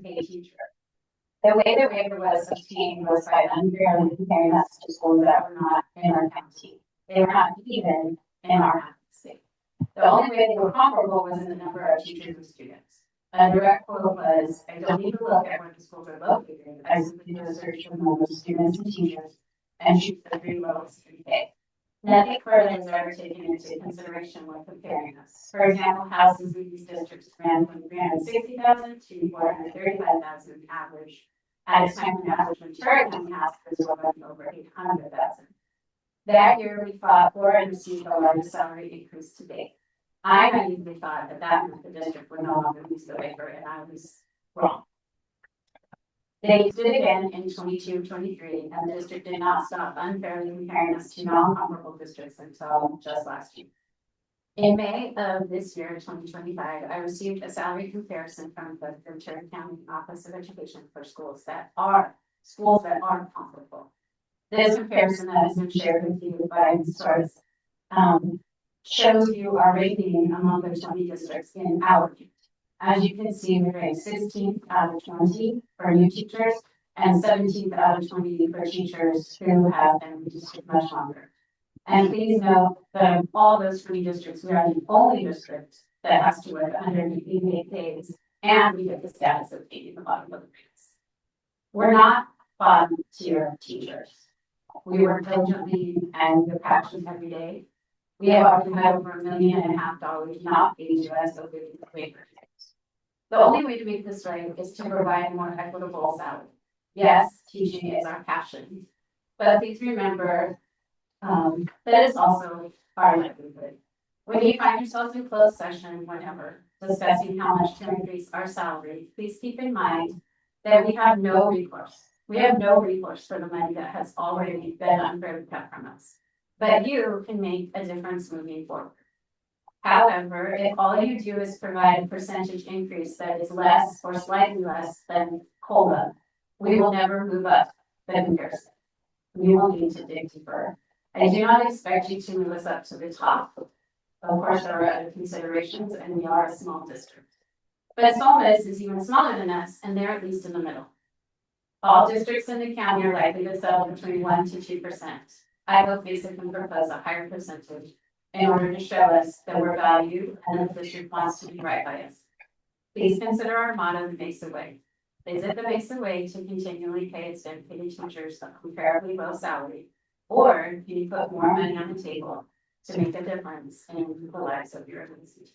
pay teacher. The way the waiver was obtained was by unfairly comparing us to schools that were not in our county. They were not even in our state. The only way they were comparable was in the number of teachers and students. A direct quote was, I don't need to look at where the schools are located. I simply do a search for the number of students and teachers and choose the three lowest in pay. Nothing further is ever taken into consideration when comparing us. For example, houses in these districts ran from 360,000 to 435,000 average at a time when average Ventura County houses were running over 800,000. That year, we fought for and received the largest salary increase to date. I naively thought that that meant the district would no longer use the waiver, and I was wrong. They used it again in 22-23, and the district did not stop unfairly comparing us to non-comparable districts until just last year. In May of this year, 2025, I received a salary comparison from the Ventura County Office of Education for schools that are comparable. This comparison that has been shared with you by source shows you our ranking among the 20 districts in our unit. As you can see, we ranked 16th out of 20 for new teachers and 17th out of 20 for teachers who have been in the district much longer. And please note that of all those 20 districts, we are the only district that has to work 188 days, and we get the status of being the bottom of the ranks. We're not bottom tier teachers. We work diligently and with passion every day. We have already had over $1.5 million not paid to us over the waiver. The only way to make this right is to provide more equitable salary. Yes, teaching is our passion, but please remember that it's also our livelihood. When you find yourselves in closed session, whenever discussing how much to increase our salary, please keep in mind that we have no recourse. We have no recourse for the money that has already been unfairly cut from us. But you can make a difference moving forward. However, if all you do is provide a percentage increase that is less or slightly less than COLA, we will never move up the comparison. We will need to dig deeper. I do not expect you to move us up to the top. Of course, there are other considerations, and we are a small district. But Solmus is even smaller than us, and they're at least in the middle. All districts in the county are likely to settle between 1% to 2%. I will basically propose a higher percentage in order to show us that we're valued and that the district wants to be right by us. Please consider our motto, the Mesa Way. Is it the Mesa Way to continually pay its dedicated teachers a comparably low salary, or can you put more money on the table to make a difference in the lives of your teachers?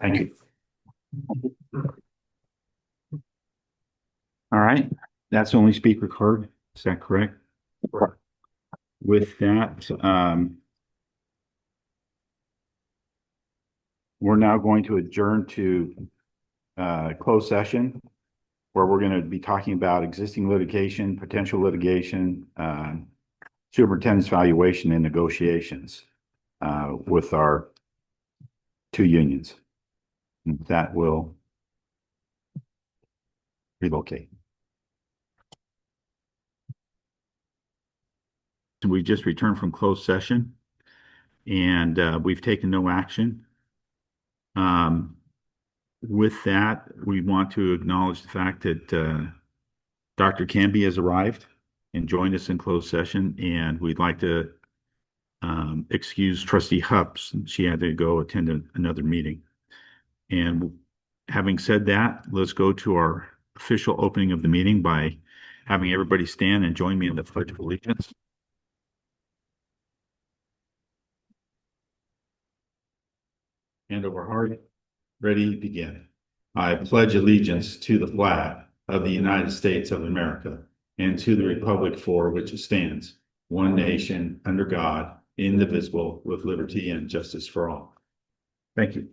Thank you. All right, that's the only speaker card. Is that correct? Correct. With that, we're now going to adjourn to closed session, where we're going to be talking about existing litigation, potential litigation, superintendent's valuation, and negotiations with our two unions. And that will relocate. We just returned from closed session, and we've taken no action. With that, we want to acknowledge the fact that Dr. Canby has arrived and joined us in closed session, and we'd like to excuse Trustee Hups. She had to go attend another meeting. And having said that, let's go to our official opening of the meeting by having everybody stand and join me in the Pledge of Allegiance. Hand over heart. Ready, begin. I pledge allegiance to the flag of the United States of America and to the republic for which it stands, one nation, under God, indivisible, with liberty and justice for all. Thank you.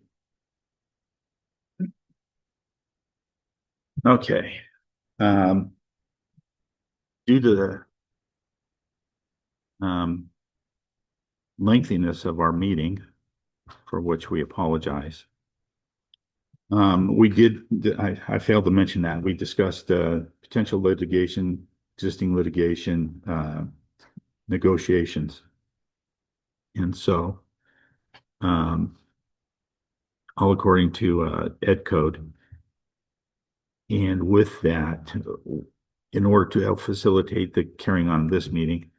Okay. Due to the lengthiness of our meeting, for which we apologize, I failed to mention that we discussed potential litigation, existing litigation, negotiations. And so, all according to Ed Code, And with that, in order to help facilitate the carrying on of this meeting,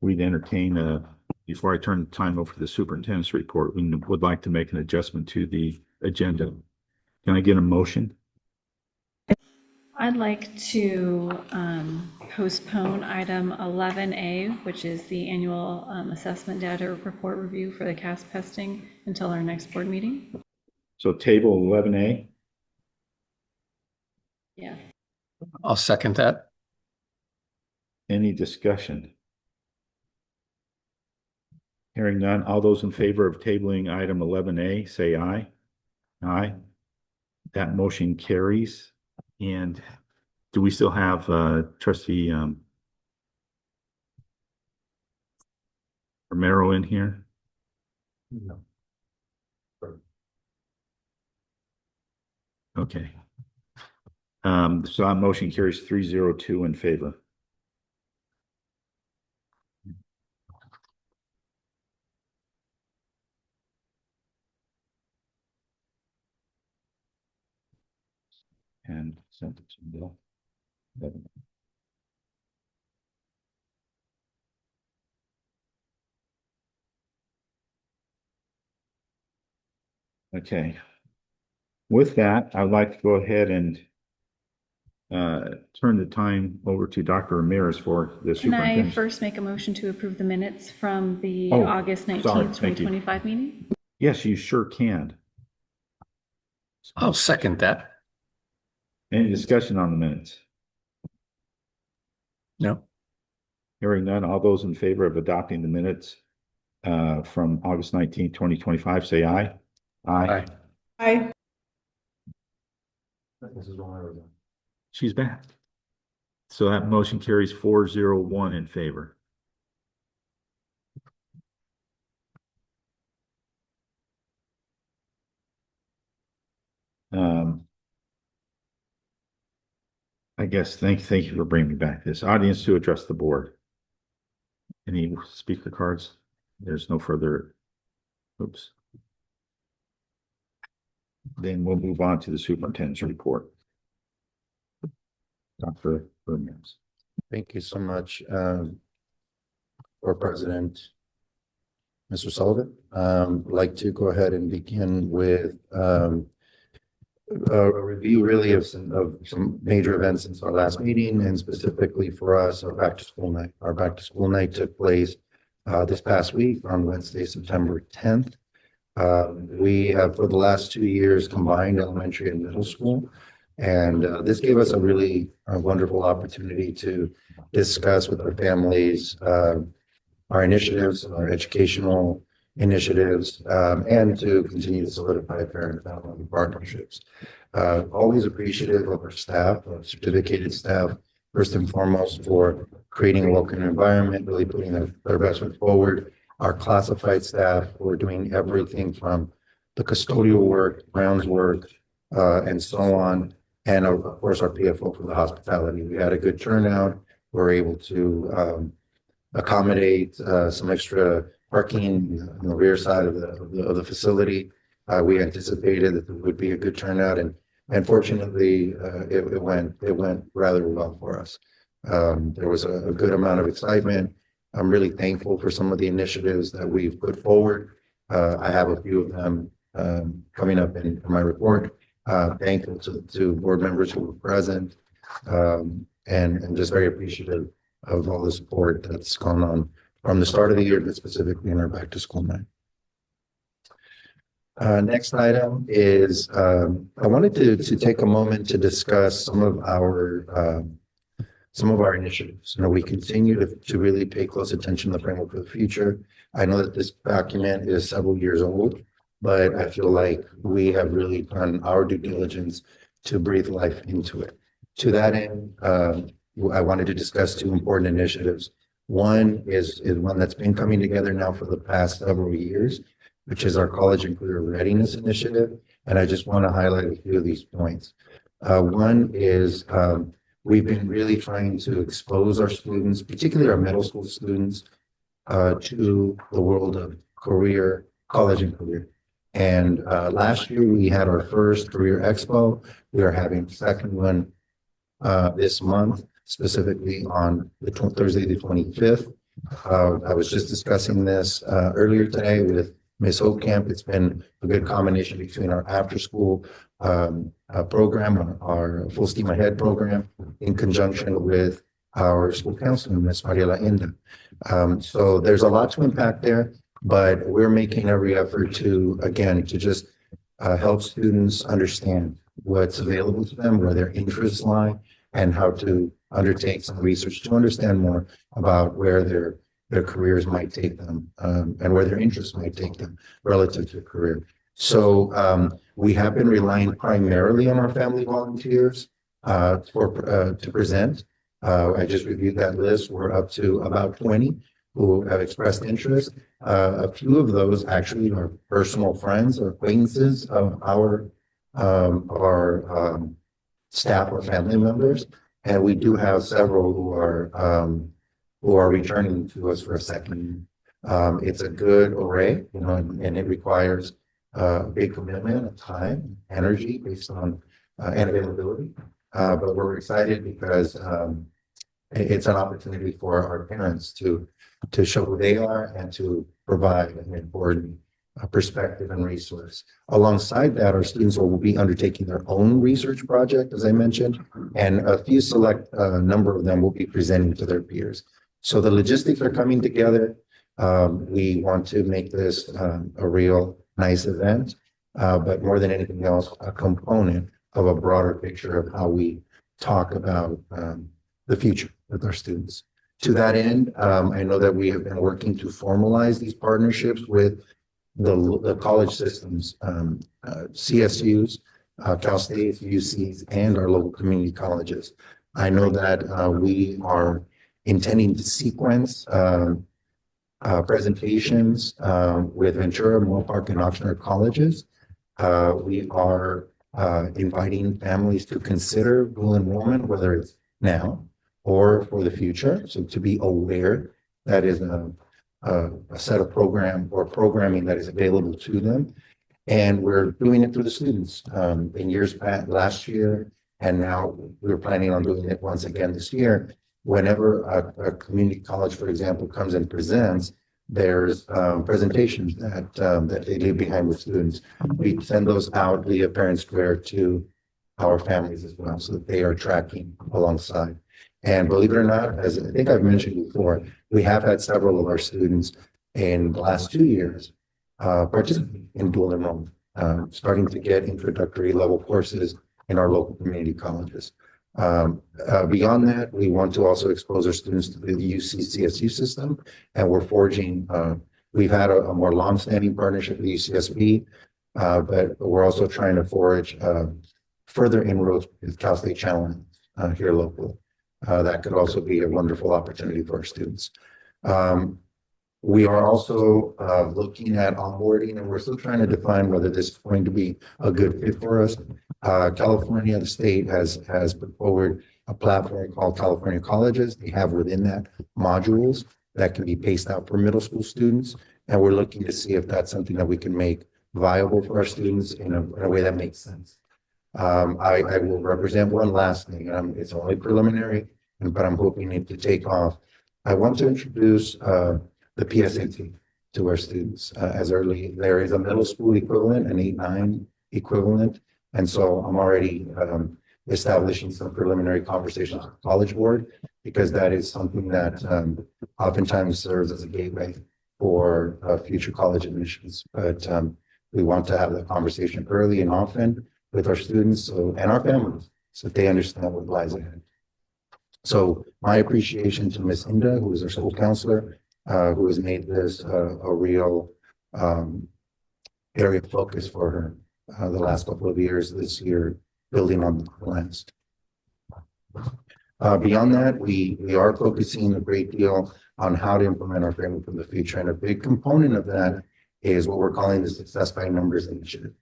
we'd entertain before I turn the time over to the superintendent's report, we would like to make an adjustment to the agenda. Can I get a motion? I'd like to postpone item 11A, which is the annual assessment data report review for the CAS testing until our next board meeting. So table 11A. Yes. I'll second that. Any discussion? Hearing none, all those in favor of tabling item 11A, say aye. Aye. That motion carries. And do we still have trustee Romero in here? No. Okay. So that motion carries 302 in favor. And sent it to Bill. Okay. With that, I'd like to go ahead and turn the time over to Dr. Ramirez for the Can I superintendent. first make a motion to approve the minutes from the Oh, August 19th, sorry, thank you. 2025 meeting? Yes, you sure can. I'll second that. Any discussion on the minutes? No. Hearing none, all those in favor of adopting the minutes from August 19th, 2025, say aye. Aye. Aye. She's back. So that motion carries 401 in favor. I guess thank you for bringing me back this audience to address the board. Any speaker cards? There's no further. Oops. Then we'll move on to the superintendent's report. Dr. Ramirez. Thank you so much, Board President, Mr. Sullivan. I'd like to go ahead and begin with a review really of some major events since our last meeting, and specifically for us, our back to school night. Our back to school night took place this past week on Wednesday, September 10th. We have for the last 2 years combined elementary and middle school. And this gave us a really wonderful opportunity to discuss with our families our initiatives, our educational initiatives, and to continue to solidify parent-family partnerships. Always appreciative of our staff, our certificated staff, first and foremost for creating a welcoming environment, really putting their best foot forward. Our classified staff were doing everything from the custodial work, grounds work, and so on. And of course, our PFO for the hospitality. We had a good turnout. We were able to accommodate some extra parking on the rear side of the facility. We anticipated that there would be a good turnout, and fortunately, it went rather well for us. There was a good amount of excitement. I'm really thankful for some of the initiatives that we've put forward. I have a few of them coming up in my report. Thankful to board members who were present, and just very appreciative of all the support that's gone on from the start of the year, but specifically in our back to school night. Next item is I wanted to take a moment to discuss some of our initiatives. You know, we continue to really pay close attention to the framework for the future. I know that this document is several years old, but I feel like we have really done our due diligence to breathe life into it. To that end, I wanted to discuss two important initiatives. One is one that's been coming together now for the past several years, which is our College and Career Readiness Initiative. And I just want to highlight a few of these points. One is we've been really trying to expose our students, particularly our middle school students, to the world of college and career. And last year we had our first career expo. We are having a second one this month, specifically on Thursday, the 25th. I was just discussing this earlier today with Ms. Hokamp. It's been a good combination between our after-school program, our Full Steam Ahead program, in conjunction with our school counselor, Ms. Mariela Inda. So there's a lot to unpack there, but we're making every effort to, again, to just help students understand what's available to them, where their interests lie, and how to undertake some research to understand more about where their careers might take them, and where their interests might take them relative to a career. So we have been relying primarily on our family volunteers to present. I just reviewed that list. We're up to about 20 who have expressed interest. A few of those actually are personal friends or acquaintances of our staff or family members, and we do have several who are returning to us for a second. It's a good array, you know, and it requires a big commitment of time, energy based on and availability. But we're excited because it's an opportunity for our parents to show who they are and to provide an important perspective and resource. Alongside that, our students will be undertaking their own research project, as I mentioned, and a few select number of them will be presenting to their peers. So the logistics are coming together. We want to make this a real nice event, but more than anything else, a component of a broader picture of how we talk about the future with our students. To that end, I know that we have been working to formalize these partnerships with the college systems, CSUs, Cal State, UCs, and our local community colleges. I know that we are intending to sequence presentations with Ventura, Moorpark, and Oxnard colleges. We are inviting families to consider dual enrollment, whether it's now or for the future. So to be aware that is a set of programming that is available to them. And we're doing it through the students. In years past, last year, and now we're planning on doing it once again this year. Whenever a community college, for example, comes and presents, there's presentations that they leave behind with students. We send those out via Parent Square to our families as well, so that they are tracking alongside. And believe it or not, as I think I've mentioned before, we have had several of our students in the last 2 years participate in dual enrollment, starting to get introductory level courses in our local community colleges. Beyond that, we want to also expose our students to the UC CSU system, and we're forging, we've had a more longstanding partnership with UCSB, but we're also trying to forge further inroads with Cal State Challenge here locally. That could also be a wonderful opportunity for our students. We are also looking at onboarding, and we're still trying to define whether this is going to be a good fit for us. California, the state has put forward a platform called California Colleges. They have within that modules that can be paced out for middle school students. And we're looking to see if that's something that we can make viable for our students in a way that makes sense. I will represent one last thing, and it's only preliminary, but I'm hoping it to take off. I want to introduce the PSAT to our students as early. There is a middle school equivalent, an 8-9 equivalent, and so I'm already establishing some preliminary conversations with the College Board, because that is something that oftentimes serves as a gateway for future college admissions. But we want to have that conversation early and often with our students and our families, so that they understand what lies ahead. So my appreciation to Ms. Inda, who is our school counselor, who has made this a real area of focus for her the last couple of years, this year, building on the last. Beyond that, we are focusing a great deal on how to implement our framework for the future. And a big component of that is what we're calling the Success by Numbers initiative.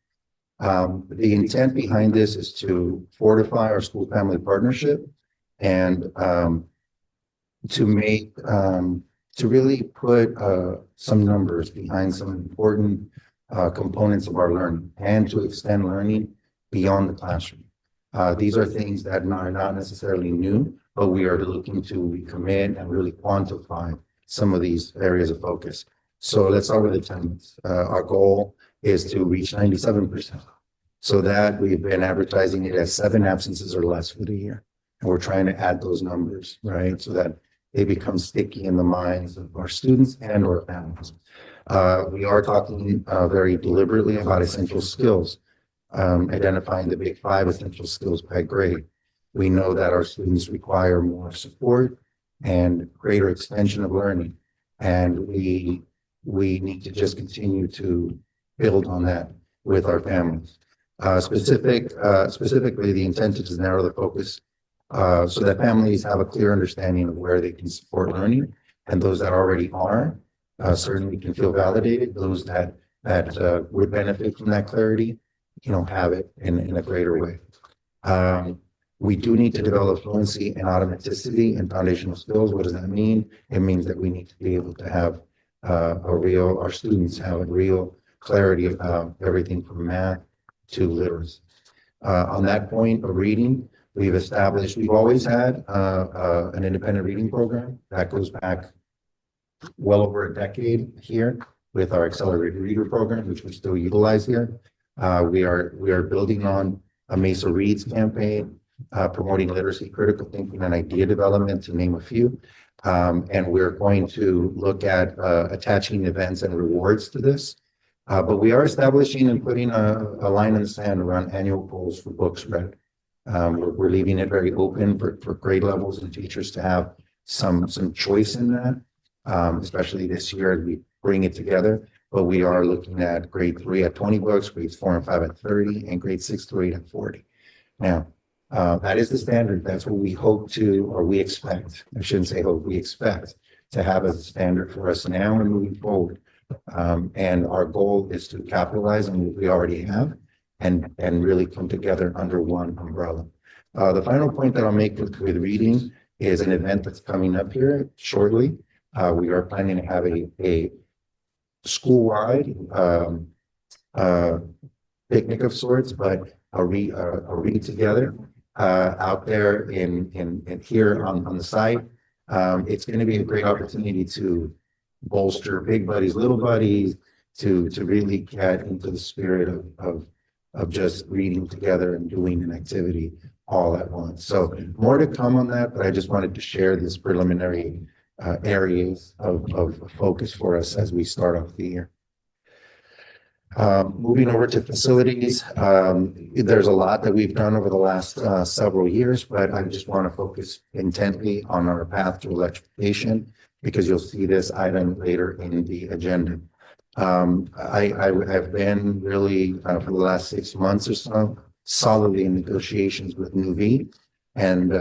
The intent behind this is to fortify our school family partnership and to make, to really put some numbers behind some important components of our learning, and to extend learning beyond the classroom. These are things that are not necessarily new, but we are looking to commit and really quantify some of these areas of focus. So let's start with attendance. Our goal is to reach 97%. So that we've been advertising it as 7 absences or less for the year. And we're trying to add those numbers, right? So that they become sticky in the minds of our students and our families. We are talking very deliberately about essential skills, identifying the big 5 essential skills by grade. We know that our students require more support and greater extension of learning. And we need to just continue to build on that with our families. Specifically, the intent is to narrow the focus so that families have a clear understanding of where they can support learning, and those that already are certainly can feel validated. Those that would benefit from that clarity, have it in a greater way. We do need to develop fluency and automaticity and foundational skills. What does that mean? It means that we need to be able to have our students have a real clarity about everything from math to literacy. On that point of reading, we've always had an independent reading program that goes back well over a decade here with our accelerated reader program, which we still utilize here. We are building on a Mesa Reads campaign, promoting literacy, critical thinking, and idea development, to name a few. And we're going to look at attaching events and rewards to this. But we are establishing and putting a line in the sand around annual goals for books read. We're leaving it very open for grade levels and teachers to have some choice in that, especially this year as we bring it together. But we are looking at grade 3 at 20 books, grades 4 and 5 at 30, and grade 6 through 8 at 40. Now, that is the standard. That's what we hope to, or we expect. I shouldn't say hope, we expect to have as a standard for us now and moving forward. And our goal is to capitalize on what we already have and really come together under one umbrella. The final point that I'll make with reading is an event that's coming up here shortly. We are planning to have a school-wide picnic of sorts, but a read together out there in here on the site. It's going to be a great opportunity to bolster big buddies, little buddies, to really get into the spirit of just reading together and doing an activity all at once. So more to come on that, but I just wanted to share this preliminary areas of focus for us as we start off the year. Moving over to facilities, there's a lot that we've done over the last several years, but I just want to focus intently on our path to electrification, because you'll see this item later in the agenda. I have been really, for the last 6 months or so, solidly in negotiations with Nuvve, and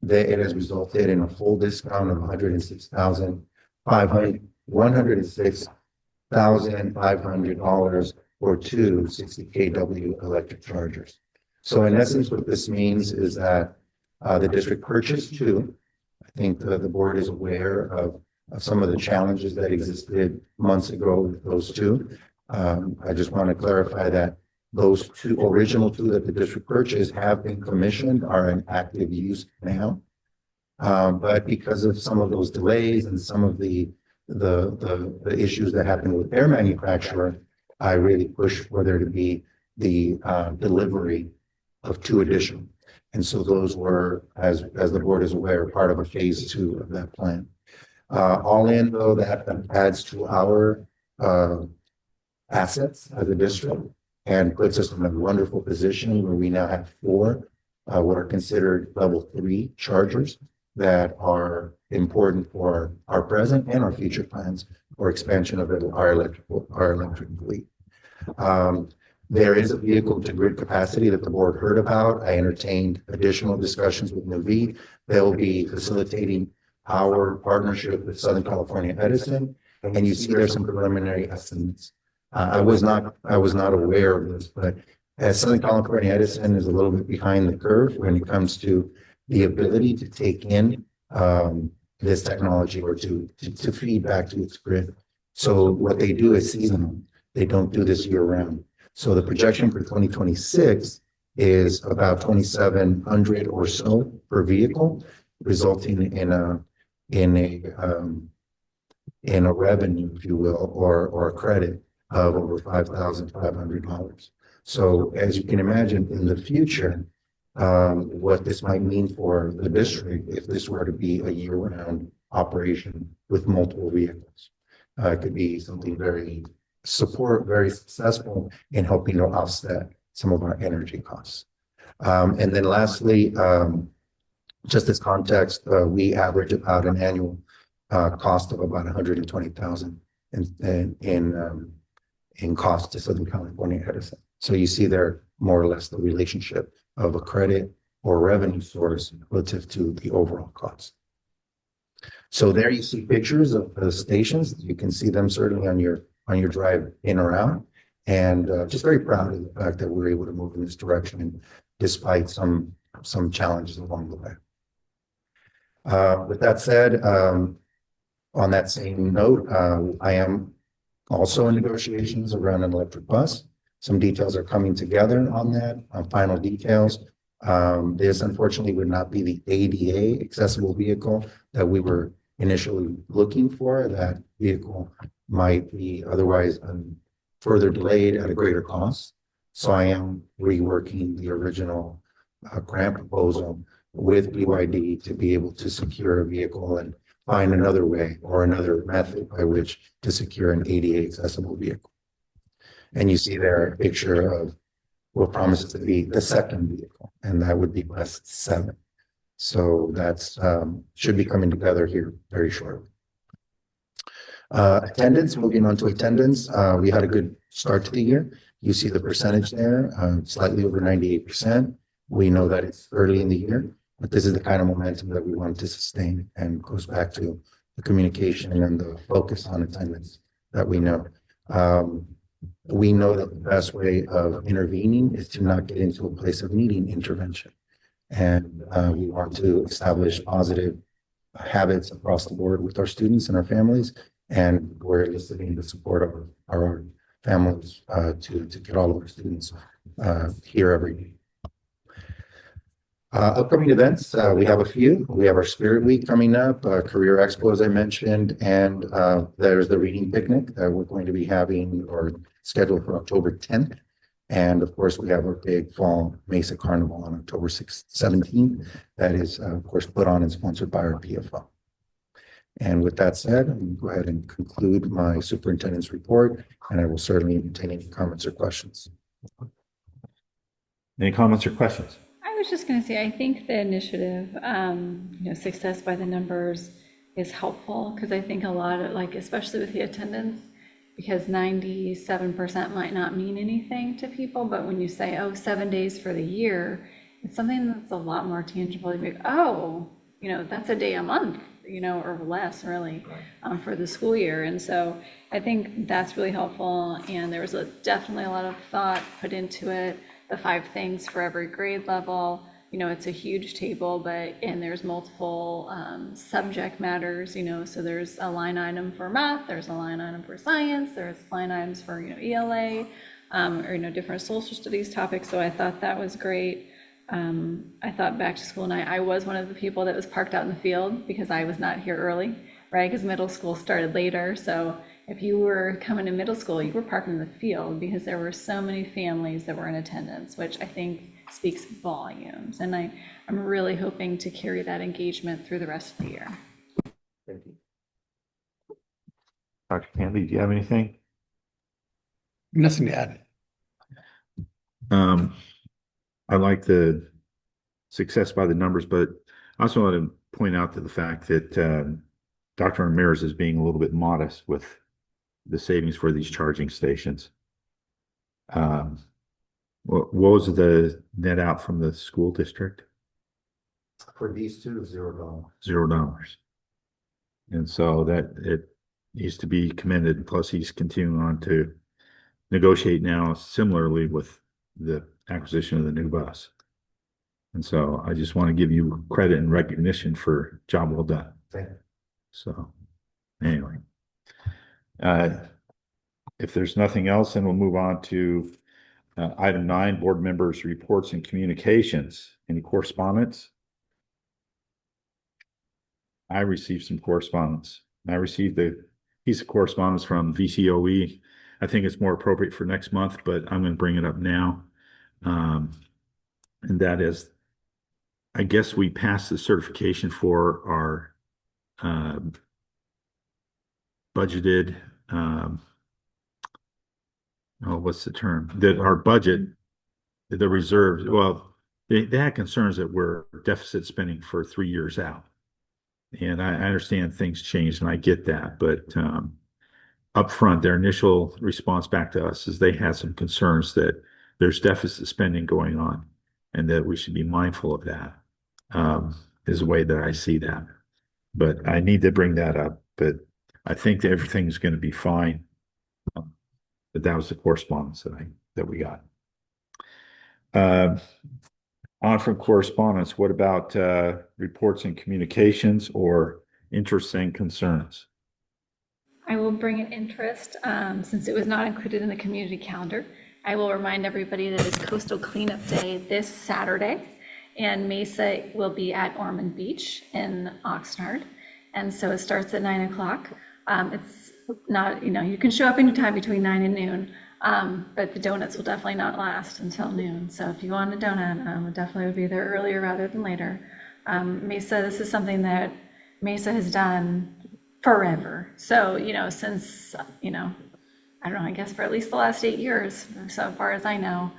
it has resulted in a full discount of $106,500 for 2 60 kW electric chargers. So in essence, what this means is that the district purchased 2. I think the board is aware of some of the challenges that existed months ago with those 2. I just want to clarify that those 2 original 2 that the district purchased have been commissioned, are in active use now. But because of some of those delays and some of the issues that happened with their manufacturer, I really pushed for there to be the delivery of 2 additional. And so those were, as the board is aware, part of a phase 2 of that plan. All in, though, that adds to our assets as a district and puts us in a wonderful position where we now have 4 what are considered level 3 chargers that are important for our present and our future plans for expansion of our electric fleet. There is a vehicle to grid capacity that the board heard about. I entertained additional discussions with Nuvve. They'll be facilitating our partnership with Southern California Edison, and you see there's some preliminary estimates. I was not aware of this, but as Southern California Edison is a little bit behind the curve when it comes to the ability to take in this technology or to feed back to its grid. So what they do is seasonal. They don't do this year round. So the projection for 2026 is about 2,700 or so per vehicle, resulting in a revenue, if you will, or a credit of over $5,500. So as you can imagine, in the future, what this might mean for the district if this were to be a year-round operation with multiple vehicles. It could be something very successful in helping to offset some of our energy costs. And then lastly, just as context, we average about an annual cost of about 120,000 in cost to Southern California Edison. So you see there more or less the relationship of a credit or revenue source relative to the overall cost. So there you see pictures of the stations. You can see them certainly on your drive in or out. And just very proud of the fact that we're able to move in this direction despite some challenges along the way. With that said, on that same note, I am also in negotiations around an electric bus. Some details are coming together on that, on final details. This unfortunately would not be the ADA accessible vehicle that we were initially looking for. That vehicle might be otherwise further delayed at a greater cost. So I am reworking the original grant proposal with BYD to be able to secure a vehicle and find another way or another method by which to secure an ADA accessible vehicle. And you see there a picture of what promises to be the second vehicle, and that would be bus 7. So that's should be coming together here very shortly. Attendance, moving on to attendance, we had a good start to the year. You see the percentage there, slightly over 98%. We know that it's early in the year, but this is the kind of momentum that we want to sustain and goes back to the communication and the focus on attendance that we know. We know that the best way of intervening is to not get into a place of needing intervention. And we want to establish positive habits across the board with our students and our families. And we're eliciting the support of our families to get all of our students here every day. Upcoming events, we have a few. We have our Spirit Week coming up, Career Expo, as I mentioned, and there's the Reading Picnic that we're going to be having or scheduled for October 10th. And of course, we have our big fall Mesa Carnival on October 17th. That is, of course, put on and sponsored by our PFO. And with that said, I'm going to go ahead and conclude my superintendent's report, and I will certainly entertain any comments or questions. Any comments or questions? I was just going to say, I think the initiative, success by the numbers is helpful because I think a lot of, especially with the attendance, because 97% might not mean anything to people, but when you say, 7 days for the year, it's something that's a lot more tangible. You're like, that's a day a month, or less really, for the school year. And so I think that's really helpful. And there was definitely a lot of thought put into it. The 5 things for every grade level, it's a huge table, and there's multiple subject matters, so there's a line item for math, there's a line item for science, there's line items for, ELA, or, different social studies topics. So I thought that was great. I thought back to school night, I was one of the people that was parked out in the field because I was not here early, right? Because middle school started later. So if you were coming to middle school, you were parked in the field because there were so many families that were in attendance, which I think speaks volumes. And I'm really hoping to carry that engagement through the rest of the year. Thank you. Dr. Canby, do you have anything? Nothing to add. I like the success by the numbers, but I also want to point out to the fact that Dr. Ramirez is being a little bit modest with the savings for these charging stations. What was the net out from the school district? For these two, $0. $0. And so that it needs to be commended. Plus, he's continuing on to negotiate now similarly with the acquisition of the new bus. And so I just want to give you credit and recognition for job well done. Thank you. So anyway, if there's nothing else, then we'll move on to Item 9, board members' reports and communications. Any correspondence? I received some correspondence. I received a piece of correspondence from VCOE. I think it's more appropriate for next month, but I'm going to bring it up now. And that is, I guess we passed the certification for our budgeted, what's the term? That our budget, the reserves, well, they had concerns that we're deficit spending for 3 years out. And I understand things changed and I get that, but upfront, their initial response back to us is they had some concerns that there's deficit spending going on and that we should be mindful of that, is the way that I see that. But I need to bring that up, but I think that everything's going to be fine. But that was the correspondence that we got. On from correspondence, what about reports and communications or interests and concerns? I will bring an interest, since it was not included in the community calendar. I will remind everybody that it's Coastal Cleanup Day this Saturday, and Mesa will be at Ormond Beach in Oxnard. And so it starts at 9 o'clock. It's not, you can show up anytime between 9 and noon, but the donuts will definitely not last until noon. So if you want a donut, it definitely would be there earlier rather than later. Mesa, this is something that Mesa has done forever. So, since, I don't know, I guess for at least the last 8 years, so far as I know,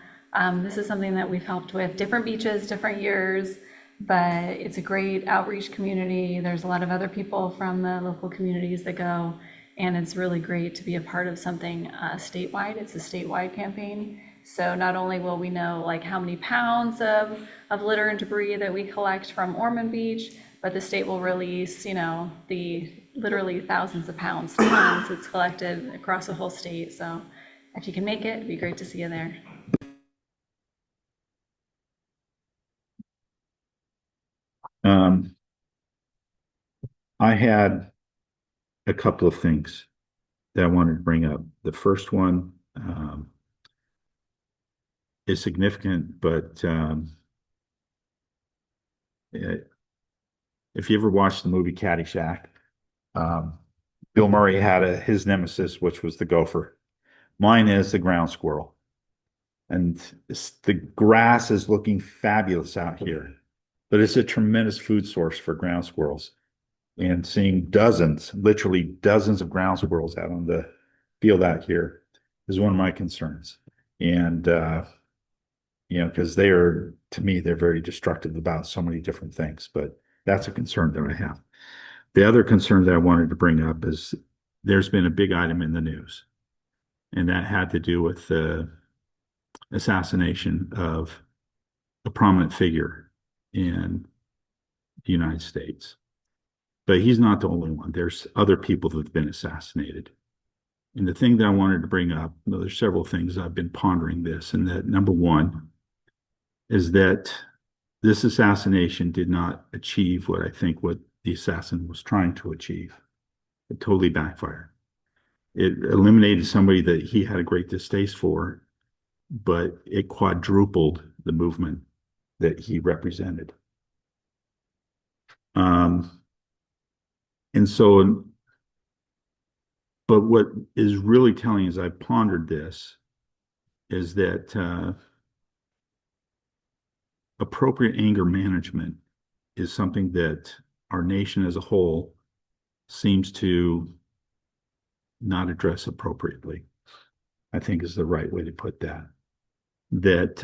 this is something that we've helped with different beaches, different years, but it's a great outreach community. There's a lot of other people from the local communities that go, and it's really great to be a part of something statewide. It's a statewide campaign. So not only will we know like how many pounds of litter and debris that we collect from Ormond Beach, but the state will release, the literally thousands of pounds that's collected across the whole state. So if you can make it, it'd be great to see you there. I had a couple of things that I wanted to bring up. The first one is significant, but if you ever watched the movie Caddyshack, Bill Murray had his nemesis, which was the gopher. Mine is the ground squirrel. And the grass is looking fabulous out here, but it's a tremendous food source for ground squirrels. And seeing literally dozens of ground squirrels out on the field out here is one of my concerns. And, because to me, they're very destructive about so many different things, but that's a concern that I have. The other concern that I wanted to bring up is there's been a big item in the news, and that had to do with the assassination of a prominent figure in the United States. But he's not the only one. There's other people that have been assassinated. And the thing that I wanted to bring up, there's several things I've been pondering this, and that number one is that this assassination did not achieve what the assassin was trying to achieve. It totally backfired. It eliminated somebody that he had a great distaste for, but it quadrupled the movement that he represented. And so, but what is really telling as I've pondered this is that appropriate anger management is something that our nation as a whole seems to not address appropriately, I think is the right way to put that. That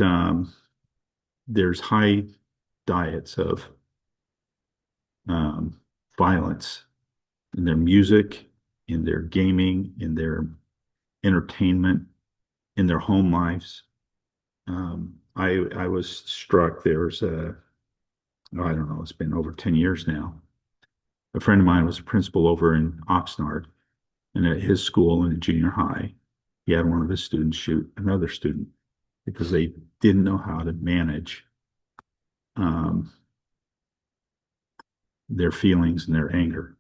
there's high diets of violence in their music, in their gaming, in their entertainment, in their home lives. I was struck, there's I don't know, it's been over 10 years now. A friend of mine was a principal over in Oxnard, and at his school in the junior high, he had one of his students shoot another student because they didn't know how to manage their feelings and their anger,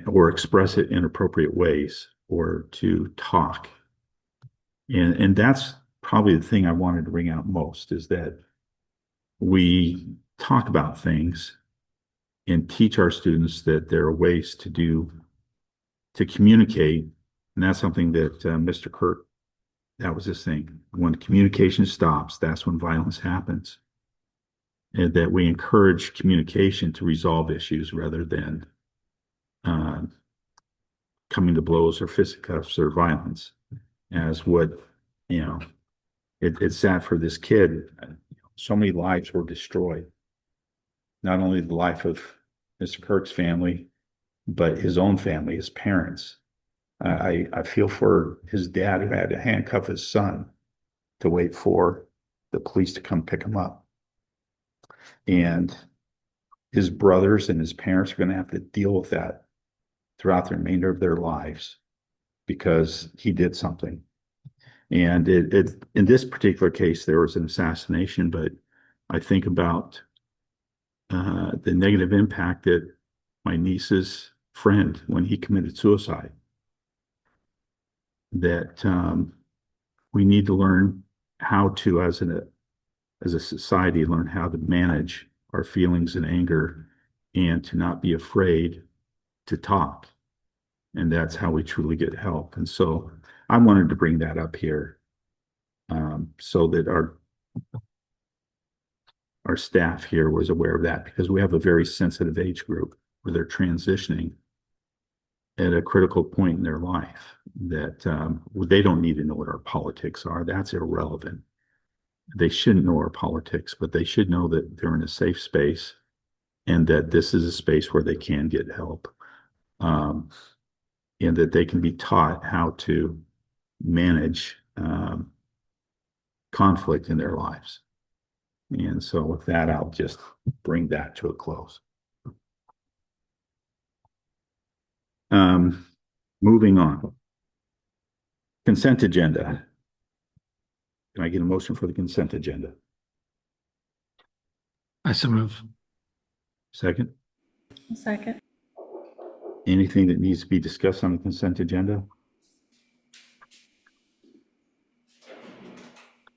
or express it in appropriate ways, or to talk And that's probably the thing I wanted to bring out most is that we talk about things and teach our students that there are ways to communicate. And that's something that Mr. Kirk, that was his thing. When communication stops, that's when violence happens. And that we encourage communication to resolve issues rather than uh, coming to blows or fisticuffs or violence, as what, it's sad for this kid. So many lives were destroyed. Not only the life of Mr. Kirk's family, but his own family, his parents. I feel for his dad who had to handcuff his son to wait for the police to come pick him up. And his brothers and his parents are going to have to deal with that throughout the remainder of their lives because he did something. And it in this particular case, there was an assassination, but I think about the negative impact that my niece's friend, when he committed suicide, that we need to learn how to, as a society, learn how to manage our feelings and anger and to not be afraid to talk. And that's how we truly get help. And so I wanted to bring that up here so that our staff here was aware of that, because we have a very sensitive age group where they're transitioning at a critical point in their life that they don't need to know what our politics are. That's irrelevant. They shouldn't know our politics, but they should know that they're in a safe space and that this is a space where they can get help, and that they can be taught how to manage conflict in their lives. And so with that, I'll just bring that to a close. Moving on. Consent agenda. Can I get a motion for the consent agenda? I so move. Second? Second. Anything that needs to be discussed on the consent agenda?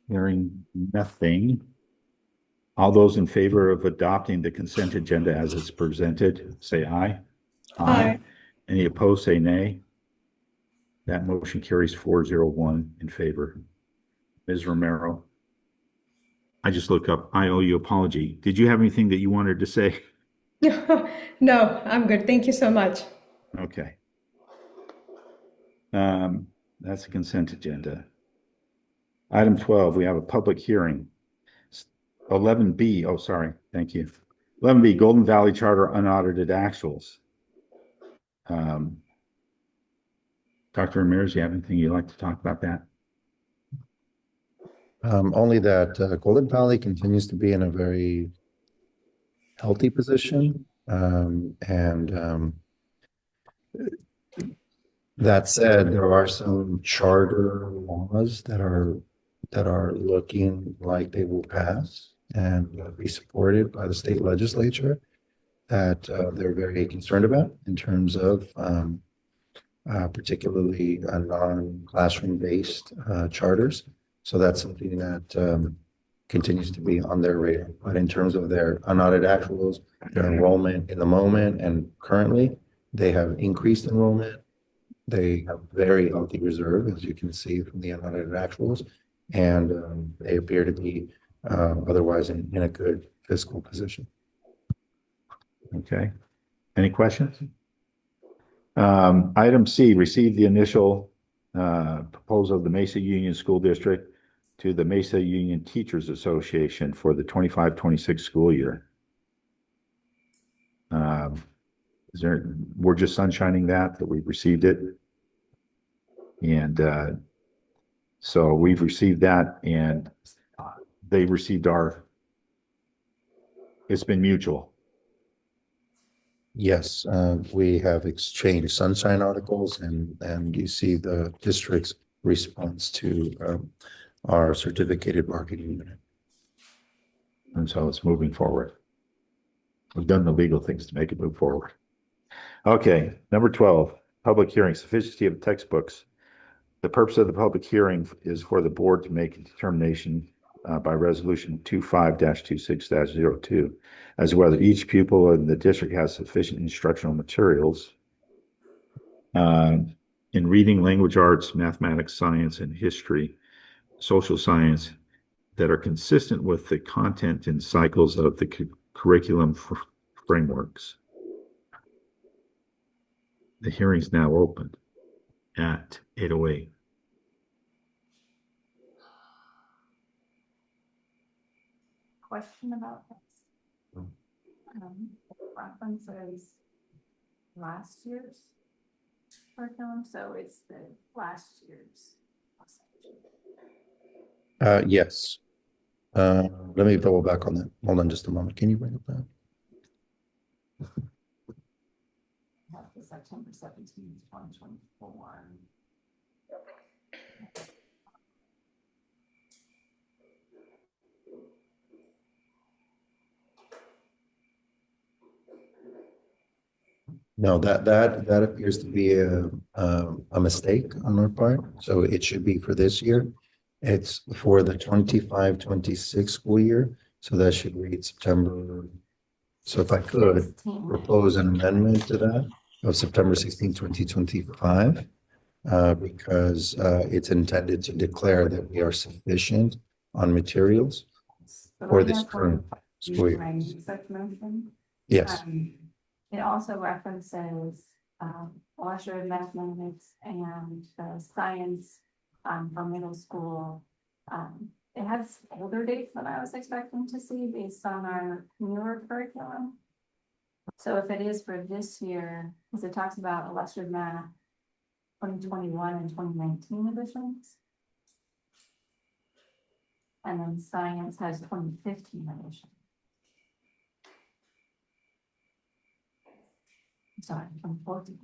Hearing nothing. All those in favor of adopting the consent agenda as it's presented, say aye. Aye. Any opposed, say nay. That motion carries 401 in favor. Ms. Romero, I just looked up, I owe you an apology. Did you have anything that you wanted to say? No, I'm good. Thank you so much. Okay. That's a consent agenda. Item 12, we have a public hearing. 11B, oh, sorry, thank you. 11B, Golden Valley Charter unaudited actuals. Dr. Ramirez, you have anything you'd like to talk about that? Only that Golden Valley continues to be in a very healthy position. That said, there are some charter laws that are looking like they will pass and be supported by the state legislature that they're very concerned about in terms of particularly non-classroom based charters. So that's something that continues to be on their radar. But in terms of their unaudited actuals, their enrollment in the moment and currently, they have increased enrollment. They have very healthy reserve, as you can see from the unaudited actuals, and they appear to be otherwise in a good fiscal position. Okay. Any questions? Item C, receive the initial proposal of the Mesa Union School District to the Mesa Union Teachers Association for the 25-26 school year. We're just sunshining that we received it. And so we've received that and they received it's been mutual. Yes, we have exchanged sunshine articles and you see the district's response to our certificated marketing unit. And so it's moving forward. We've done the legal things to make it move forward. Okay, number 12, public hearing, sufficiency of textbooks The purpose of the public hearing is for the board to make a determination by resolution 25-26-02 as to whether each pupil in the district has sufficient instructional materials in reading, language arts, mathematics, science, and history, social science that are consistent with the content and cycles of the curriculum frameworks. The hearing is now open at 8:08. Question about this. References last year's curriculum, so it's the last year's. Yes. Let me double back on that. Hold on just a moment. Can you bring it back? The September 17th, 2024. No, that appears to be a mistake on our part. So it should be for this year. It's for the 25-26 school year. So that should read September. So if I could 16. propose an amendment to that of September 16, 2025, because it's intended to declare that we are sufficient on materials So for right this now, current school year. my such motion. Yes. It also references illustrative mathematics and science for middle school. It has older dates than I was expecting to see based on our newer curriculum. So if it is for this year, because it talks about illustrative math 2021 and 2019 editions. And then science has 2015 edition. Sorry, 2014.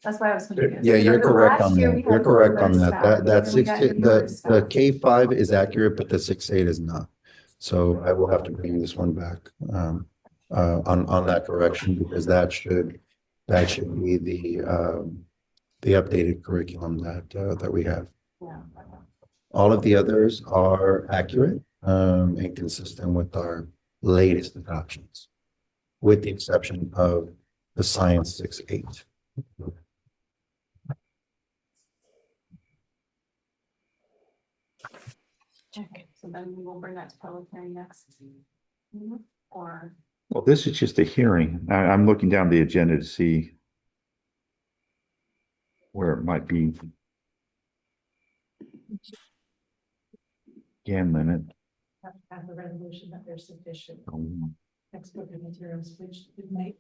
That's why I was confused. Yeah, you're So correct last on year that. we You're had correct on older that. stuff, That and we got 60, newer the stuff. K5 is accurate, but the 6-8 is not. So I will have to bring this one back on that correction because that should be the updated curriculum that we have. Yeah. All of the others are accurate and consistent with our latest adoptions, with the exception of the science 6-8. Okay, so then we will bring that to public hearing next. Or, Well, this is just a hearing. I'm looking down the agenda to see where it might be. Again, limit. Have the resolution that they're sufficient Um, textbook and materials, which would make.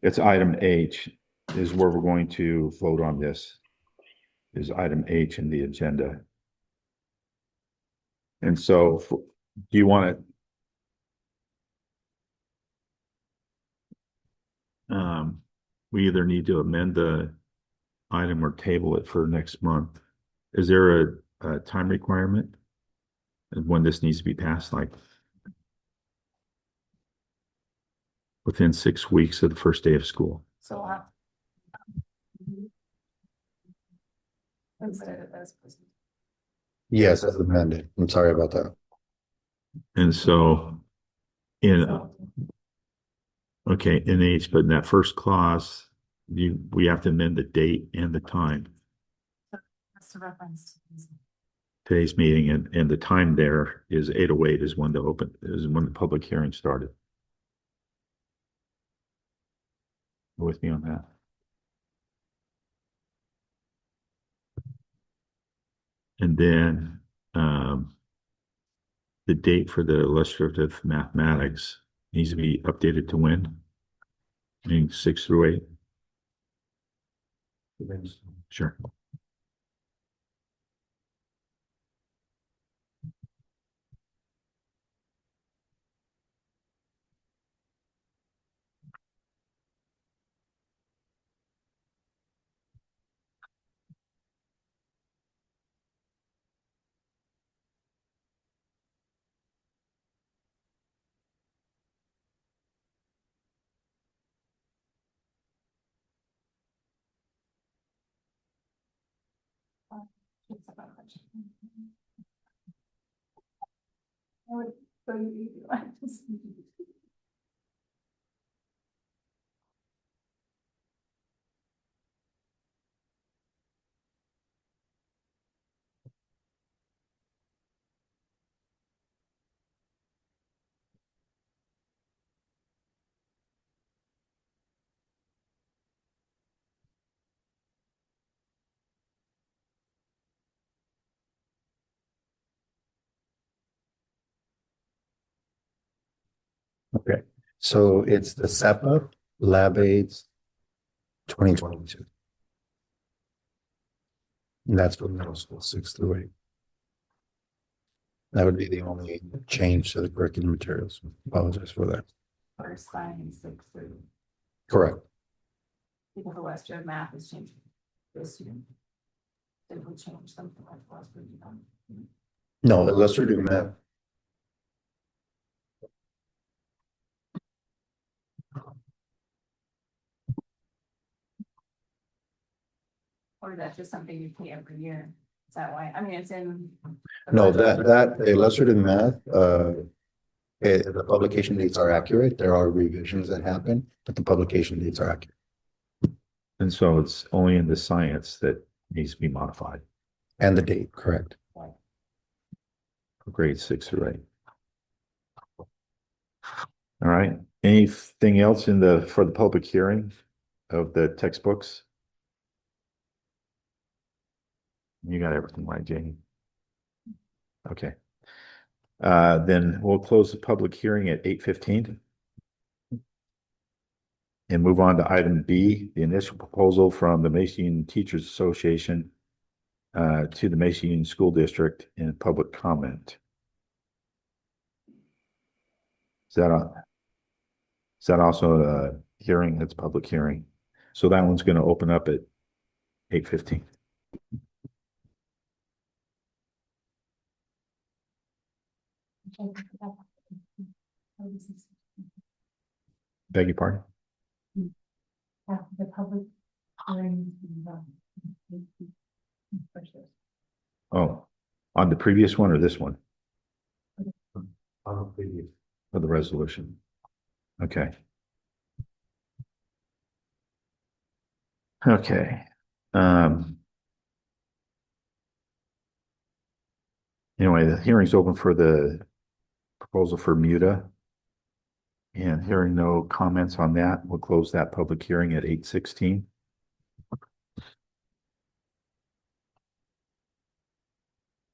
It's item H is where we're going to vote on this. Is item H in the agenda. And so do you want to? We either need to amend the item or table it for next month. Is there a time requirement? And when this needs to be passed, like within 6 weeks of the first day of school? so. Instead of as. Yes, as amended. I'm sorry about that. And so okay, in H, but in that first clause, we have to amend the date and the time. That's a reference to these. Today's meeting and the time there is 8:08 is when the public hearing started. You with me on that? And then the date for the illustrative mathematics needs to be updated to when? Meaning 6 through 8? Sure. I would go to the easy ones. Okay, so it's the SEPA Lab Aids 2022. And that's for middle school, 6 through 8. That would be the only change to the curriculum materials. Apologize for that. For science, 6 through, Correct. because the Western math is changing this year. It will change something like Western. No, let's redo math. Or that's just something you pay every year. Is that why? I mean, it's in. the No, budget. that illustrative math, the publication dates are accurate. There are revisions that happen, but the publication dates are accurate. And so it's only in the science that needs to be modified And the date, correct. for grades 6 through 8. All right, anything else for the public hearing of the textbooks? You got everything right, Janie? Okay. Then we'll close the public hearing at 8:15. And move on to item B, the initial proposal from the Mason Union Teachers Association to the Mason Union School District in public comment. Is that also a hearing? That's public hearing. So that one's going to open up at 8:15. Beg your pardon? The public hearing. Oh, on the previous one or this one? On the previous. For the resolution. Okay. Okay. Anyway, the hearing's open for the proposal for MUTA. And hearing no comments on that, we'll close that public hearing at 8:16.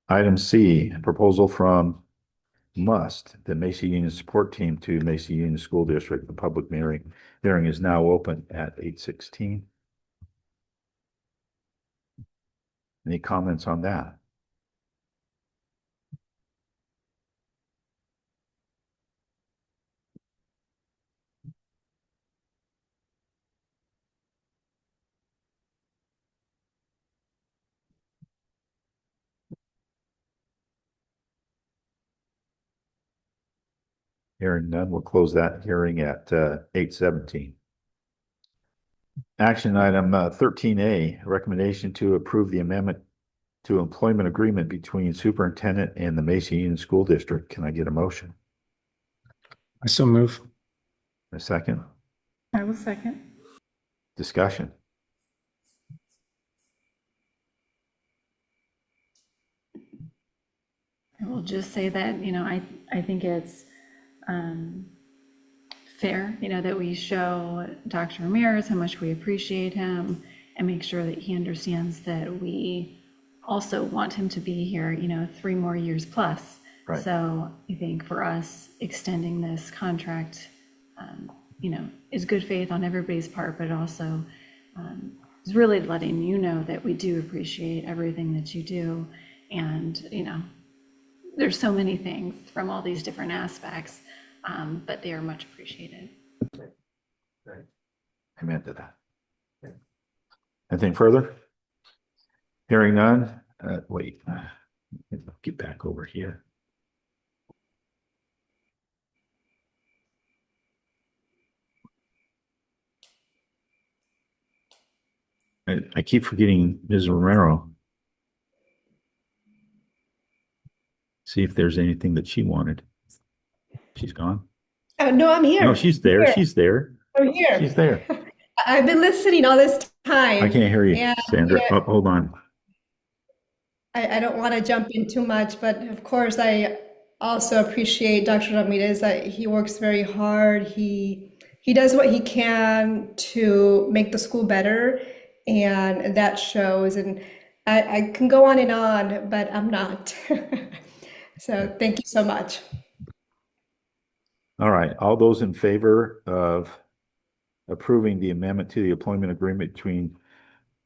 Item C, proposal from MUST, the Mason Union Support Team to Mason Union School District. The public hearing is now open at 8:16. Any comments on that? Hearing none, we'll close that hearing at 8:17. Action item 13A, recommendation to approve the amendment to employment agreement between superintendent and the Mason Union School District. Can I get a motion? I so move. A second? I will second. Discussion? I will just say that, I think it's fair, that we show Dr. Ramirez how much we appreciate him and make sure that he understands that we also want him to be here, 3 more years plus. Right. So I think for us, extending this contract, is good faith on everybody's part, but also is really letting you know that we do appreciate everything that you do. And, there's so many things from all these different aspects, but they are much appreciated. Amen to that. Anything further? Hearing none, wait, get back over here. I keep forgetting Ms. Romero. see if there's anything that she wanted. She's gone. Oh, no, I'm here. No, she's there. Here. She's there. I'm here. She's there. I've been listening all this time. I can't hear you, Yeah, Sandra. yeah. Oh, hold on. I don't want to jump in too much, but of course, I also appreciate Dr. Ramirez that he works very hard. He does what he can to make the school better, and that shows. And I can go on, but I'm not. So thank you so much. All right. All those in favor of approving the amendment to the employment agreement between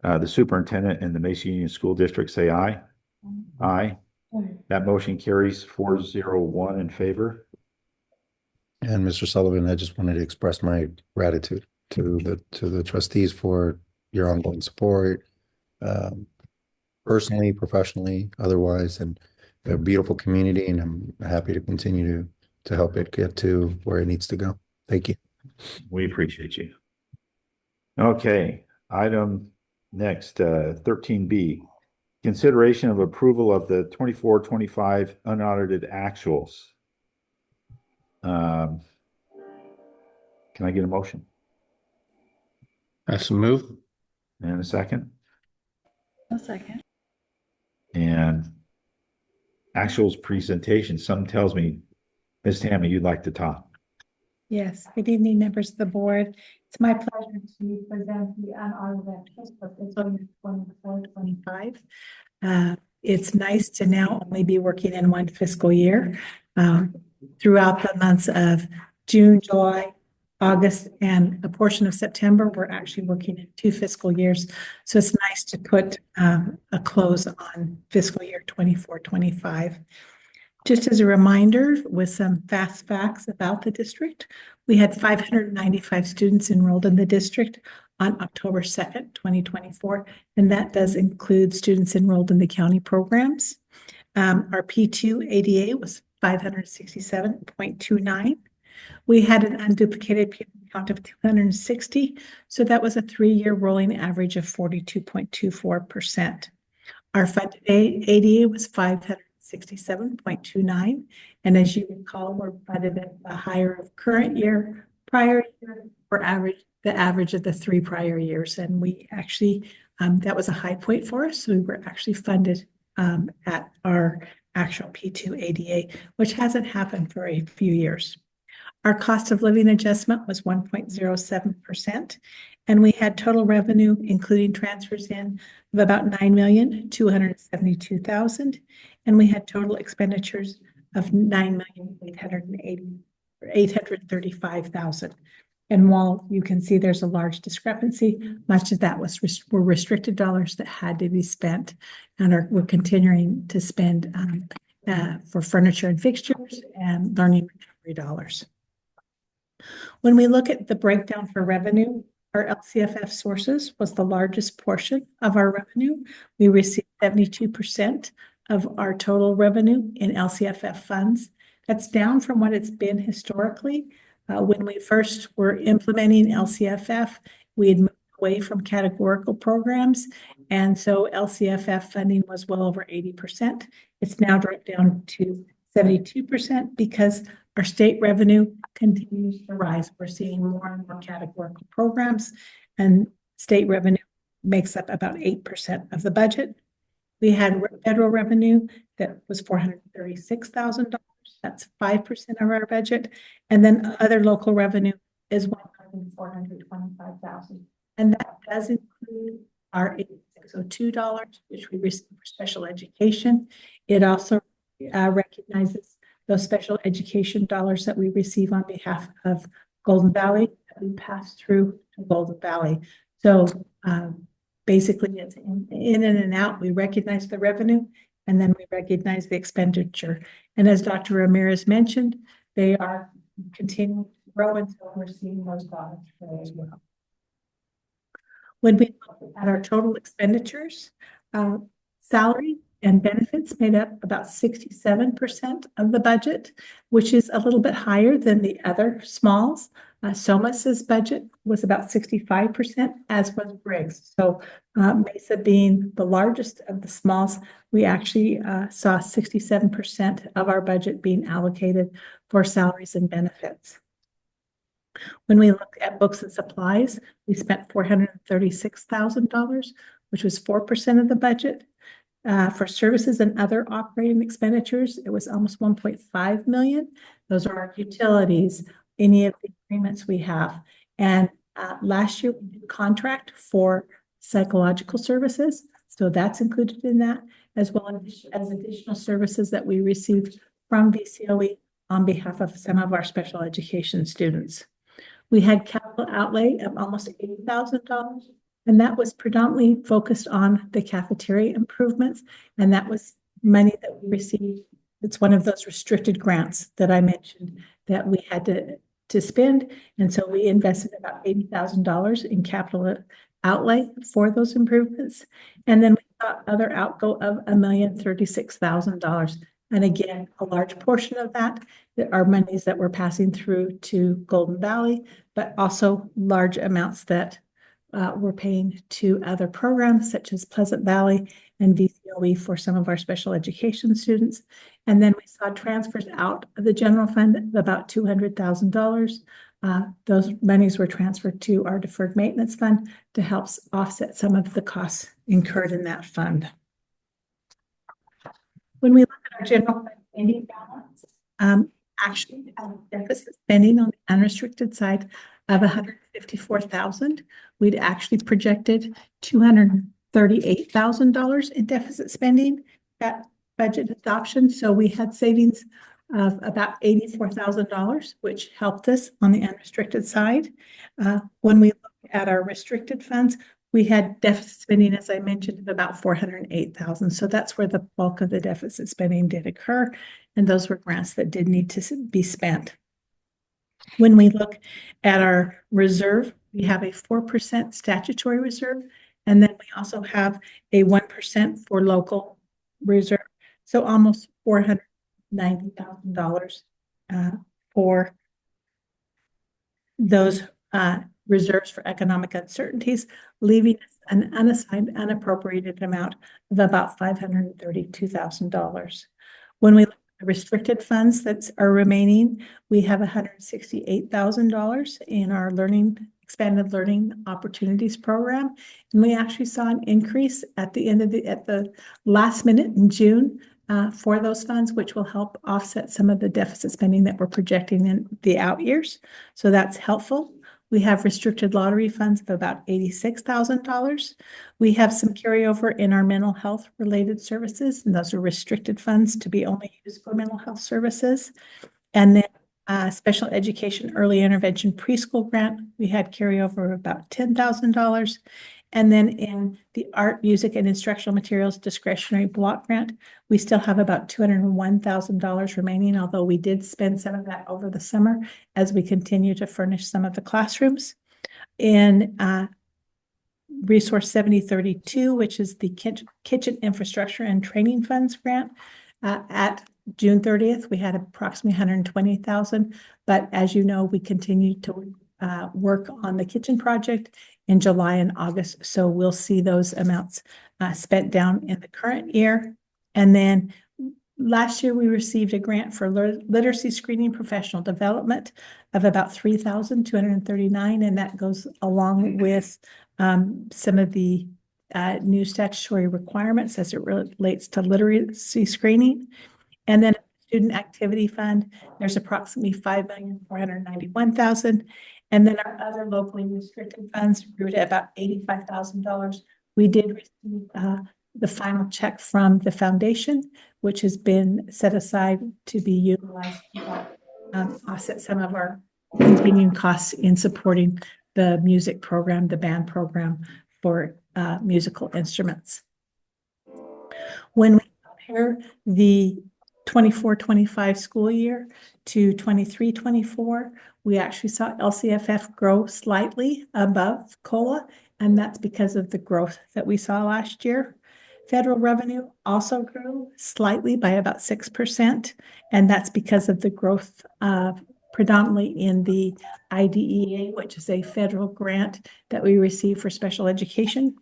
the superintendent and the Mesa Union School District, say aye. Aye. That motion carries 401 in favor. And Mr. Sullivan, I just wanted to express my gratitude to the trustees for your ongoing support, personally, professionally, otherwise, and a beautiful community. And I'm happy to continue to help it get to where it needs to go. Thank you. We appreciate you. Okay, item next, 13B. Consideration of approval of the 24-25 unaudited actuals. Can I get a motion I so move. and a second? A second. And actuals presentation, some tells me, Ms. Tammy, you'd like to talk. Yes, good evening, members of the board. It's my pleasure to present the unaudited actuals for fiscal year 24-25. It's nice to now only be working in one fiscal year. Throughout the months of June, July, August, and a portion of September, we're actually working in 2 fiscal years. So it's nice to put a close on fiscal year 24-25. Just as a reminder, with some fast facts about the district, we had 595 students enrolled in the district on October 2nd, 2024, and that does include students enrolled in the county programs. Our P2 ADA was 567.29. We had an unduplicated pupil count of 260, so that was a 3-year rolling average of 42.24%. Our funded ADA was 567.29, and as you recall, we're funded at the higher of current year, prior year, or the average of the 3 prior years, and we actually that was a high point for us. So we were actually funded at our actual P2 ADA, which hasn't happened for a few years. Our cost of living adjustment was 1.07%, and we had total revenue, including transfers in, of about $9,272,000, and we had total expenditures of $9,835,000. And while you can see there's a large discrepancy, much of that were restricted dollars that had to be spent, and we're continuing to spend for furniture and fixtures and learning recovery dollars. When we look at the breakdown for revenue, our LCFF sources was the largest portion of our revenue. We received 72% of our total revenue in LCFF funds. That's down from what it's been historically. When we first were implementing LCFF, we had moved away from categorical programs, and so LCFF funding was well over 80%. It's now dropped down to 72% because our state revenue continues to rise. We're seeing more and more categorical programs, and state revenue makes up about 8% of the budget. We had federal revenue that was $436,000. That's 5% of our budget. And then other local revenue is $1,425,000. And that does include our $8602, which we receive for special education. It also recognizes those special education dollars that we receive on behalf of Golden Valley that we pass through to Golden Valley. So basically it's in and out. We recognize the revenue and then we recognize the expenditure. And as Dr. Ramirez mentioned, they are continuing to grow, and so we're seeing those dollars grow as well. When we look at our total expenditures, salary and benefits made up about 67% of the budget, which is a little bit higher than the other smalls. SOMAS's budget was about 65%, as was Briggs. So Mesa being the largest of the smalls, we actually saw 67% of our budget being allocated for salaries and benefits. When we look at books and supplies, we spent $436,000, which was 4% of the budget. For services and other operating expenditures, it was almost 1.5 million. Those are our utilities, any of the agreements we have. And last year we did contract for psychological services. So that's included in that, as well as additional services that we received from VCOE on behalf of some of our special education students. We had capital outlay of almost $80,000. And that was predominantly focused on the cafeteria improvements. And that was money that we received. It's one of those restricted grants that I mentioned that we had to spend. And so we invested about $80,000 in capital outlay for those improvements. And then we got other outgo of $1,036,000. And again, a large portion of that are monies that we're passing through to Golden Valley, but also large amounts that we're paying to other programs such as Pleasant Valley and VCOE for some of our special education students. And then we saw transfers out of the general fund of about $200,000. Those monies were transferred to our deferred maintenance fund to help offset some of the costs incurred in that fund. When we look at our general fund spending balance, actually deficit spending on the unrestricted side of $154,000. We'd actually projected $238,000 in deficit spending at budget adoption. So we had savings of about $84,000, which helped us on the unrestricted side. When we look at our restricted funds, we had deficit spending, as I mentioned, of about $408,000. So that's where the bulk of the deficit spending did occur. And those were grants that did need to be spent. When we look at our reserve, we have a 4% statutory reserve, and then we also have a 1% for local reserve. So almost $490,000 for those reserves for economic uncertainties, leaving us an unassigned, unappropriated amount of about $532,000. When we look at the restricted funds that are remaining, we have $168,000 in our expanded learning opportunities program. And we actually saw an increase at the last minute in June for those funds, which will help offset some of the deficit spending that we're projecting in the out years. So that's helpful. We have restricted lottery funds of about $86,000. We have some carryover in our mental health related services, and those are restricted funds to be only used for mental health services. And then special education early intervention preschool grant, we had carryover of about $10,000. And then in the art, music, and instructional materials discretionary block grant, we still have about $201,000 remaining, although we did spend some of that over the summer as we continue to furnish some of the classrooms. In Resource 7032, which is the kitchen infrastructure and training funds grant, at June 30th, we had approximately $120,000. But as you know, we continue to work on the kitchen project in July and August. So we'll see those amounts spent down in the current year. And then last year we received a grant for literacy screening professional development of about $3,239. And that goes along with some of the new statutory requirements as it relates to literacy screening. And then student activity fund, there's approximately $5,491,000. And then our other locally restricted funds grew to about $85,000. We did receive the final check from the foundation, which has been set aside to be utilized to offset some of our continuing costs in supporting the music program, the band program for musical instruments. When we compare the 24-25 school year to 23-24, we actually saw LCFF grow slightly above COLA, and that's because of the growth that we saw last year. Federal revenue also grew slightly by about 6%, and that's because of the growth predominantly in the IDEA, which is a federal grant that we receive for special education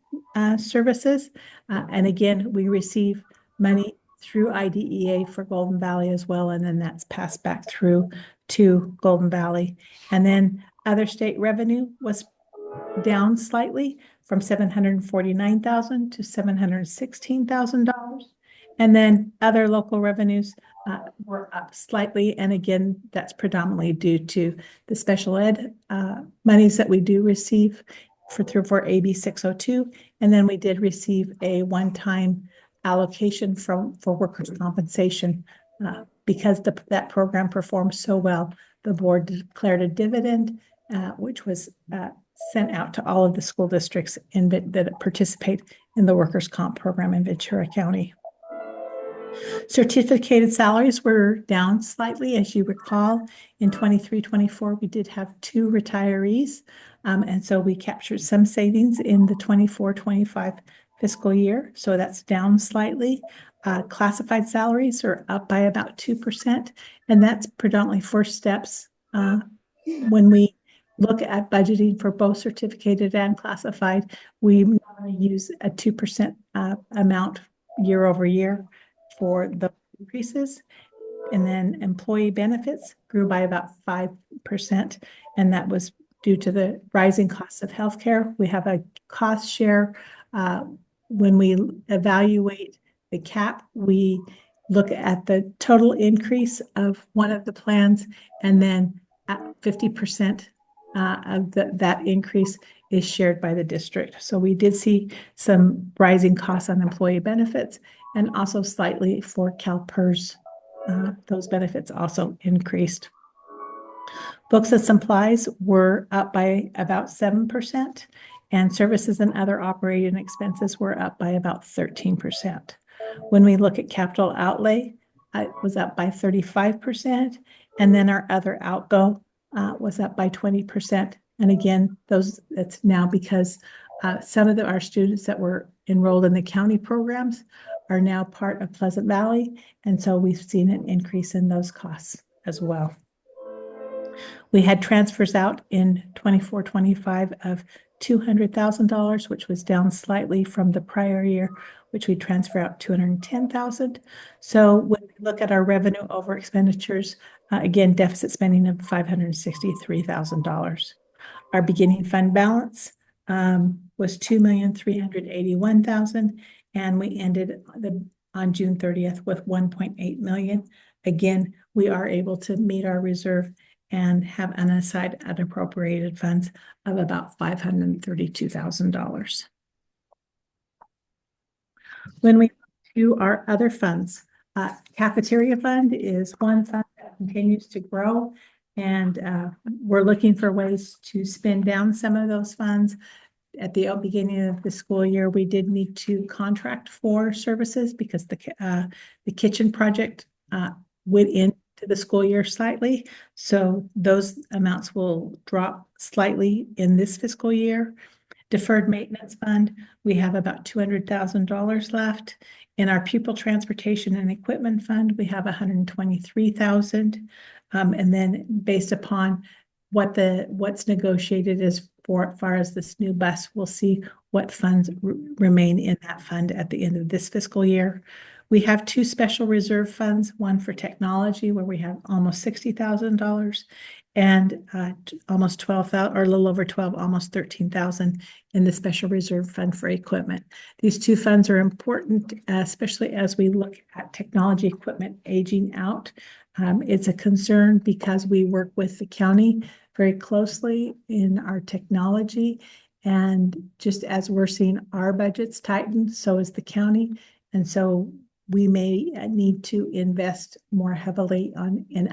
services. And again, we receive money through IDEA for Golden Valley as well, and then that's passed back through to Golden Valley. And then other state revenue was down slightly from $749,000 to $716,000. And then other local revenues were up slightly. And again, that's predominantly due to the special ed monies that we do receive for AB 602. And then we did receive a one-time allocation for workers' compensation because that program performed so well. The board declared a dividend, which was sent out to all of the school districts that participate in the workers' comp program in Ventura County. Certificated salaries were down slightly. As you recall, in 23-24, we did have 2 retirees. And so we captured some savings in the 24-25 fiscal year. So that's down slightly. Classified salaries are up by about 2%. And that's predominantly First Steps. When we look at budgeting for both certificated and classified, we normally use a 2% amount year over year for the increases. And then employee benefits grew by about 5%. And that was due to the rising costs of healthcare. We have a cost share. When we evaluate the cap, we look at the total increase of one of the plans, and then at 50% of that increase is shared by the district. So we did see some rising costs on employee benefits, and also slightly for CalPERS. Those benefits also increased. Books and supplies were up by about 7%, and services and other operating expenses were up by about 13%. When we look at capital outlay, it was up by 35%, and then our other outgo was up by 20%. And again, that's now because some of our students that were enrolled in the county programs are now part of Pleasant Valley. And so we've seen an increase in those costs as well. We had transfers out in 24-25 of $200,000, which was down slightly from the prior year, which we transfer out $210,000. So when we look at our revenue over expenditures, again, deficit spending of $563,000. Our beginning fund balance was $2,381,000, and we ended on June 30th with $1.8 million. Again, we are able to meet our reserve and have unassigned unappropriated funds of about $532,000. When we to our other funds, cafeteria fund is one fund that continues to grow, and we're looking for ways to spend down some of those funds. At the beginning of the school year, we did need to contract for services because the kitchen project went into the school year slightly. So those amounts will drop slightly in this fiscal year. Deferred maintenance fund, we have about $200,000 left. In our pupil transportation and equipment fund, we have $123,000. And then based upon what's negotiated as far as this new bus, we'll see what funds remain in that fund at the end of this fiscal year. We have 2 special reserve funds, one for technology where we have almost $60,000, and almost 12,000, or a little over 12, almost 13,000 in the special reserve fund for equipment. These 2 funds are important, especially as we look at technology equipment aging out. It's a concern because we work with the county very closely in our technology, and just as we're seeing our budgets tighten, so is the county. And so we may need to invest more heavily in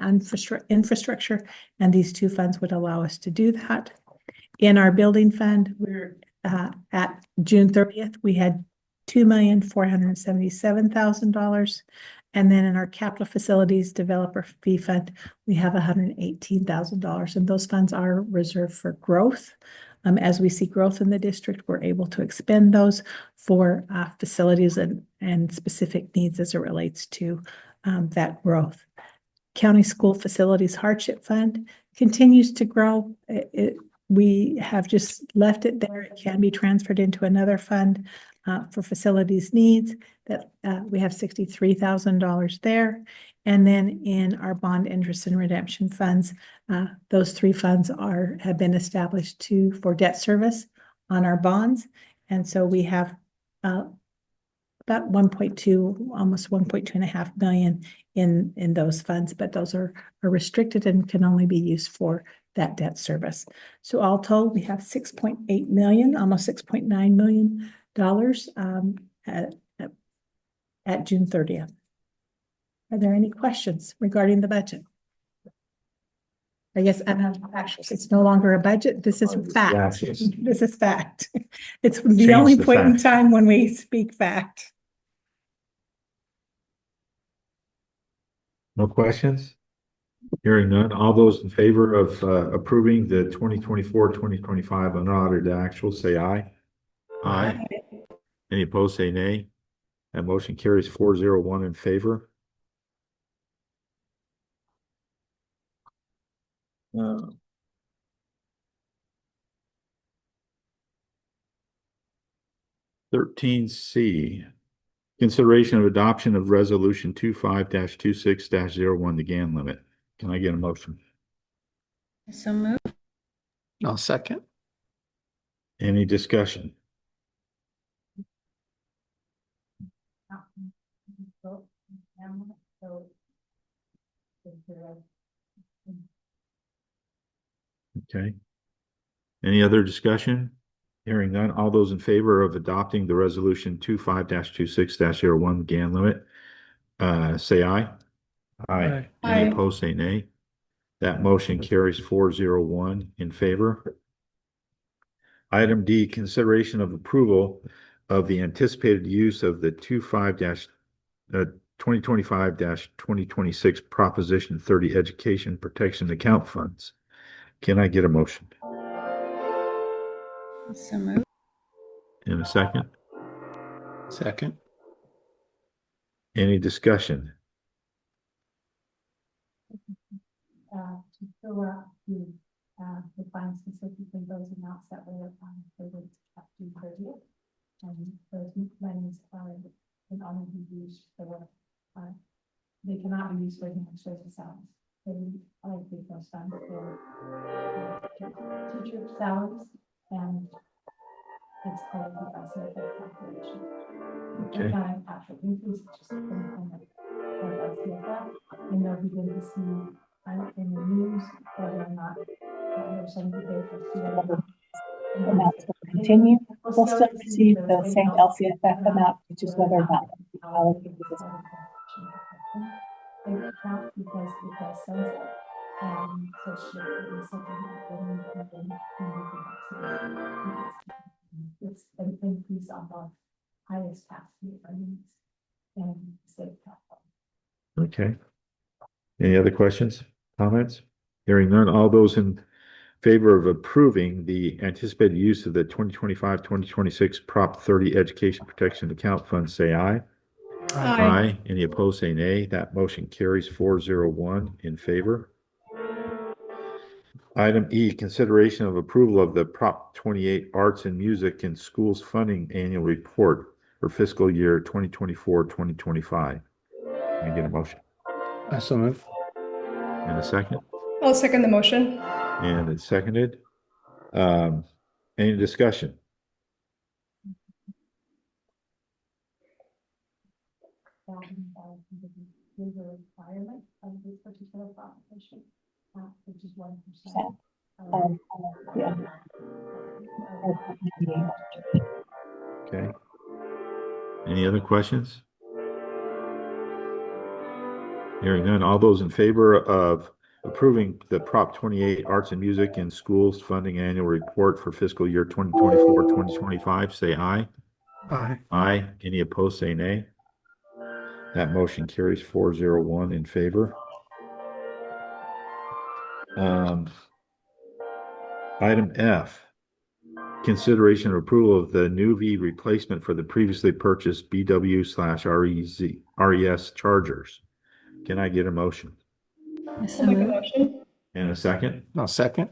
infrastructure, and these 2 funds would allow us to do that. In our building fund, we're at June 30th, we had $2,477,000. And then in our capital facilities developer fee fund, we have $118,000, and those funds are reserved for growth. As we see growth in the district, we're able to expend those for facilities and specific needs as it relates to that growth. County School Facilities Hardship Fund continues to grow. We have just left it there. It can be transferred into another fund for facilities needs. That we have $63,000 there. And then in our bond interest and redemption funds, those three funds have been established for debt service on our bonds. And so we have about 1.2, almost 1.2.5 million in those funds, but those are restricted and can only be used for that debt service. So all told, we have 6.8 million, almost $6.9 million at June 30th. Are there any questions regarding the budget? I guess actually, it's no longer a budget. This is fact. Yes. This is fact. It's the Change only the point in fact. time when we speak fact. No questions? Hearing none. All those in favor of approving the 2024-2025 unaudited actuals, say aye. Aye. Any opposed, say nay. That motion carries 401 in favor. Uh, 13C, consideration of adoption of resolution 25-26-01, the GAN limit. Can I get a motion? So move. I'll second. Any discussion? Okay. Any other discussion? Hearing none. All those in favor of adopting the resolution 25-26-01 GAN limit, say aye. Aye. Any Aye. opposed, say nay. That motion carries 401 in favor. Item D, consideration of approval of the anticipated use of the 2025-2026 Proposition 30 Education Protection Account funds. Can I get a motion? So move. In a second. Second. Any discussion? To fill out the define specifically those amounts that were approved up to 30th. And those monies can only be used for, they cannot be used for administrative salaries. They only be those funds for teacher salaries, and it's called the SFA calculation. Okay. It's not an actual increase, it's just an increment of SFA, and they'll begin to see in the news whether or not there's some debate for student amounts will continue. We'll still receive the same LCFF amount, which is whether or not we allocate this. They count because it does sunset, and so should it be something it's an increase on the highest tax earnings and state tax. Okay. Any other questions, comments? Hearing none. All those in favor of approving the anticipated use of the 2025-2026 Prop 30 Education Protection Account Fund, say aye. Aye. Any opposed, say nay. That motion carries 401 in favor. Item E, consideration of approval of the Prop 28 Arts and Music in Schools Funding Annual Report for fiscal year 2024-2025. Can I get a motion? I so move. In a second? I'll second the motion. And it's seconded. Any discussion? There's a requirement of this particular proposition, which is 1%. Yeah. Okay. Any other questions? Hearing none. All those in favor of approving the Prop 28 Arts and Music in Schools Funding Annual Report for fiscal year 2024-2025, say aye. Aye. Aye. Any opposed, say nay. That motion carries 401 in favor. Item F, consideration of approval of the new V replacement for the previously purchased BW/RES chargers. Can I get a motion? So I'll make a moved. motion. And a second? I'll second.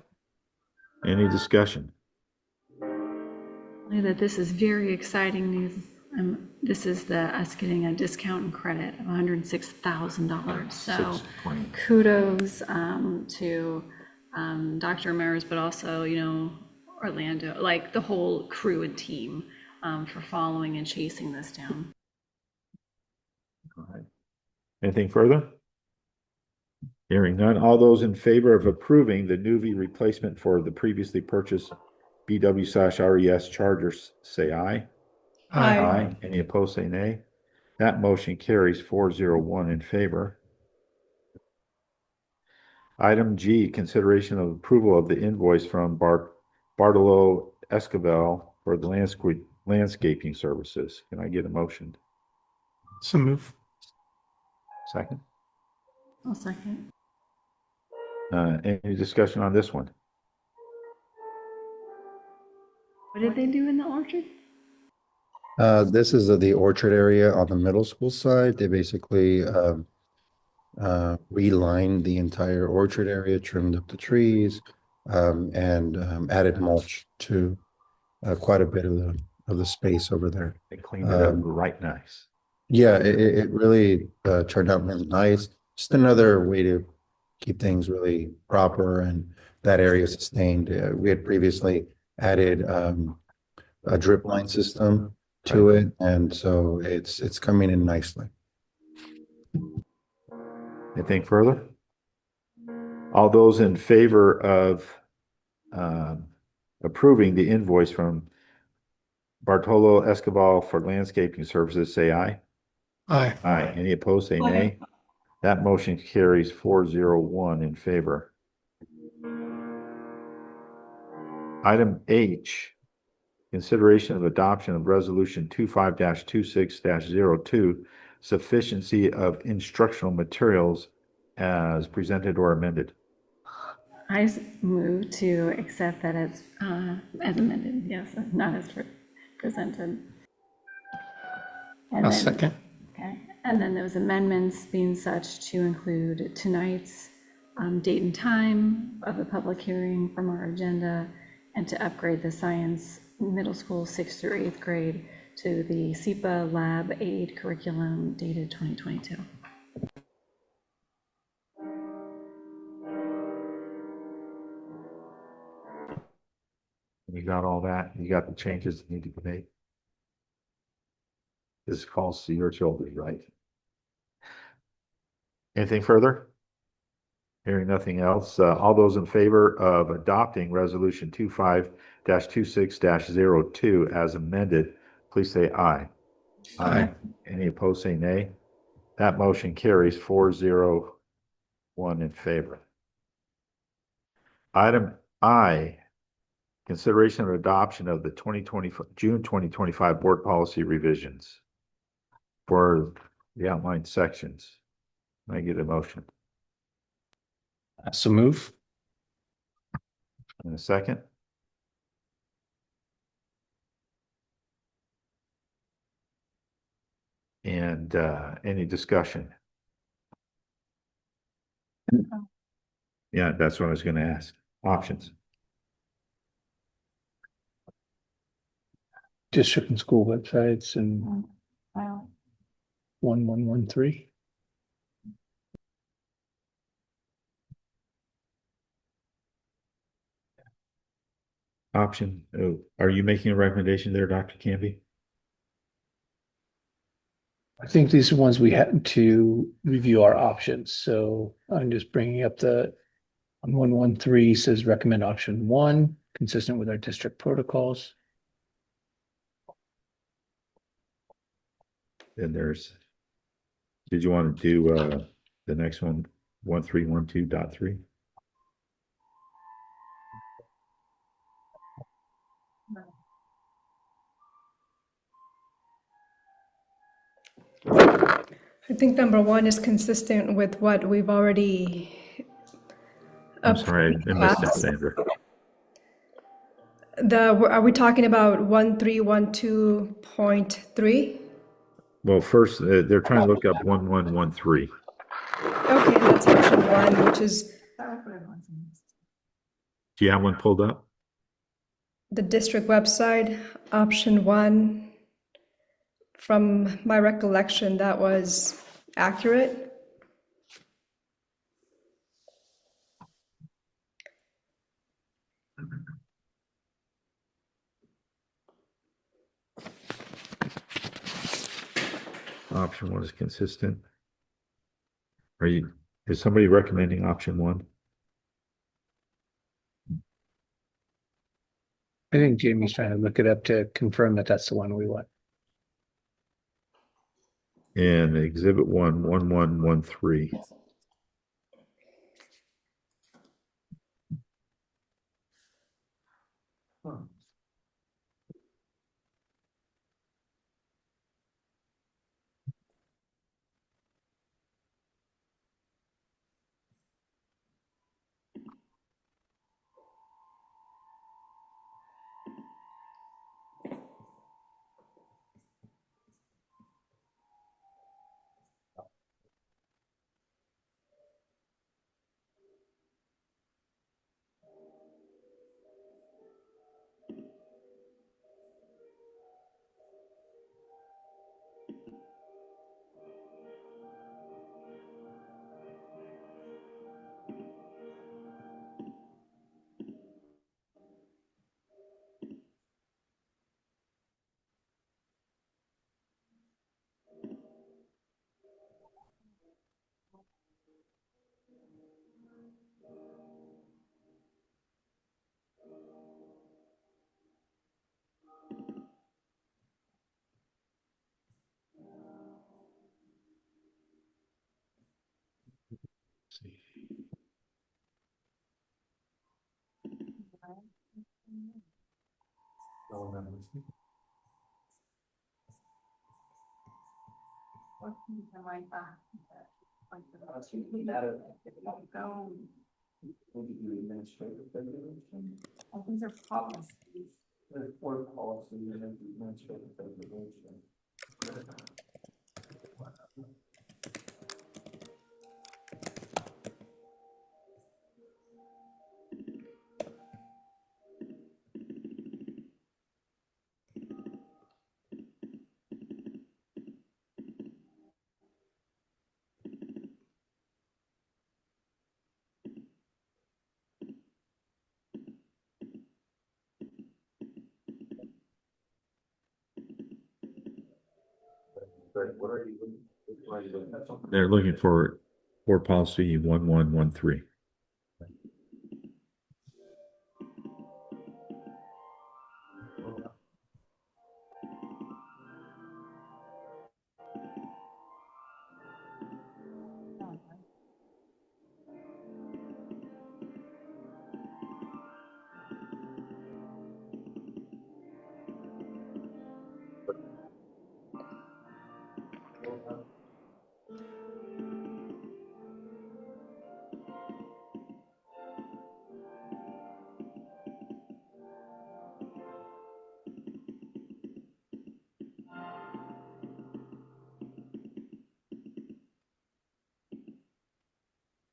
Any discussion? That this is very exciting news. This is us getting a discount and credit of $106,000. So 620. kudos to Dr. Ramirez, but also, Orlando, like the whole crew and team for following and chasing this down. All right. Anything further? Hearing none. All those in favor of approving the Nuvve replacement for the previously purchased BW/RES chargers, say aye. Aye. Any opposed, say nay. That motion carries 401 in favor. Item G, consideration of approval of the invoice from Bartolo Escobar for the landscaping services. Can I get a motion? So move. Second? I'll second. Any discussion on this one? What did they do in the orchard? This is the orchard area on the middle school side. They basically relined the entire orchard area, trimmed up the trees, and added mulch to quite a bit of the space over there. They cleaned it up right nice. Yeah, it really turned out really nice. Just another way to keep things really proper and that area sustained. We had previously added a drip line system to it, and so it's coming in nicely. Anything further? All those in favor of approving the invoice from Bartolo Escobar for landscaping services, say aye. Aye. Aye. Any opposed, say nay. That motion carries 401 in favor. Item H, consideration of adoption of resolution 25-26-02, sufficiency of instructional materials as presented or amended. I move to accept that as amended, yes, not as presented. And I'll then- second. Okay, and then those amendments being such to include tonight's date and time of the public hearing from our agenda, and to upgrade the science middle school 6th through 8th grade to the SEPA Lab Aid curriculum dated 2022. You got all that? You got the changes that need to be made? This falls to your shoulders, right? Anything further? Hearing nothing else, all those in favor of adopting resolution 25-26-02 as amended, please say aye. Aye. Any opposed, say nay. That motion carries 401 in favor. Item I, consideration of adoption of the June 2025 board policy revisions for the outlined sections. Can I get a motion? So move. In a second? And any discussion? Yeah, that's what I was going to ask. Options. District and school websites and Well, 1113. Option. Oh, are you making a recommendation there, Dr. Canby? I think these are ones we had to review our options. So I'm just bringing up on 113 says recommend option 1, consistent with our district protocols. Then did you want to do the next one, 1312.3? I think number 1 is consistent with what we've already. I'm sorry, I missed that, Sandra. Are we talking about 1312.3? Well, first, they're trying to look up 1113. Okay, that's option 1, which which is Do you have one pulled up? the district website, option 1. From my recollection, that was accurate. Option 1 is consistent. Is somebody recommending option 1? I think Jamie's trying to look it up to confirm that that's the one we want. And exhibit 1113. These are policies. They're looking for board policy 1113.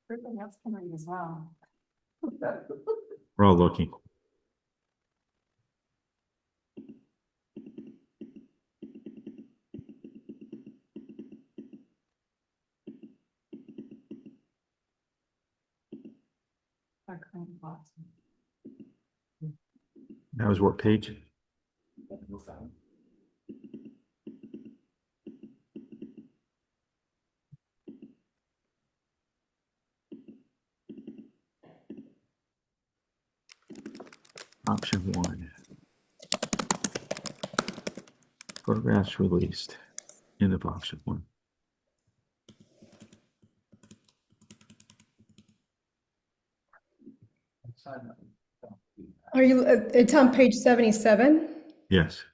Everybody else can read as well. We're all looking. Our current policy. That was what page? Option 1. Photographs released. End of option 1. Are you, it's on page 77? Yes.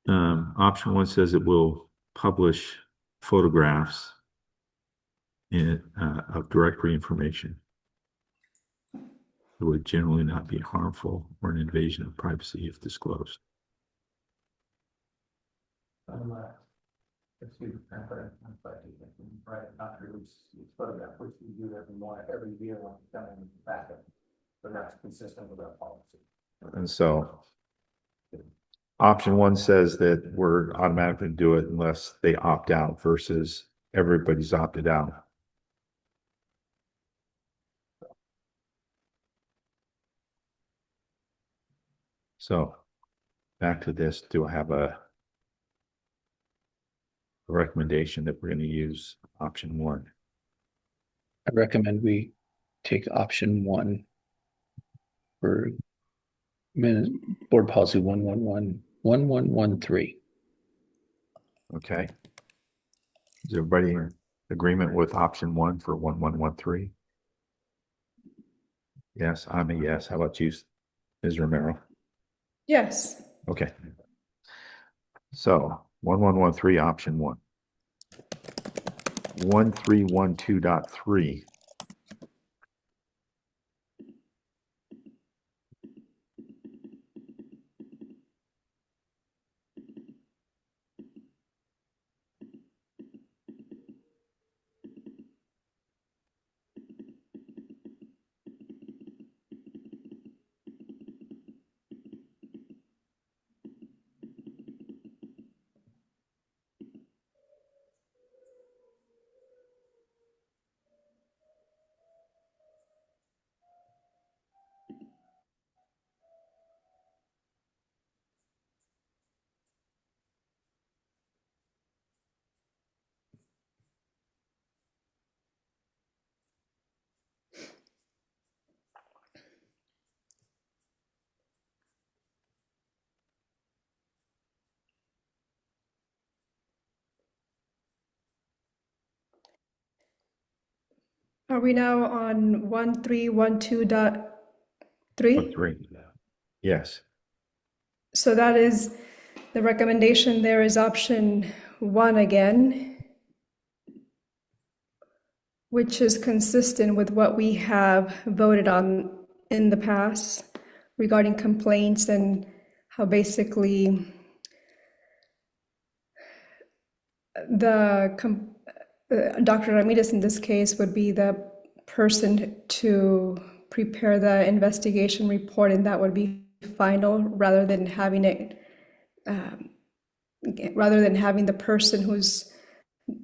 Option 1 says it will publish photographs of directory information. It would generally not be harmful or an invasion of privacy if disclosed. Excuse me, right, not release, photograph, which we do every year when we come in backup. But that's consistent with our policy. And so option one says that we're automatically do it unless they opt out versus everybody's opted out. So back to this, do I have a recommendation that we're going to use option one? I recommend we take option one for board policy 1113. Okay. Is everybody in agreement with option one for 1113? Yes, I'm a yes. How about you, Ms. Romero? Yes. Okay. So 1113 option one. 1312.3. Are we now on 1312.3? 3. Yes. So that is, the recommendation there is option one again, which is consistent with what we have voted on in the past regarding complaints and how basically Dr. Ramirez in this case would be the person to prepare the investigation report, and that would be final rather than having the person who's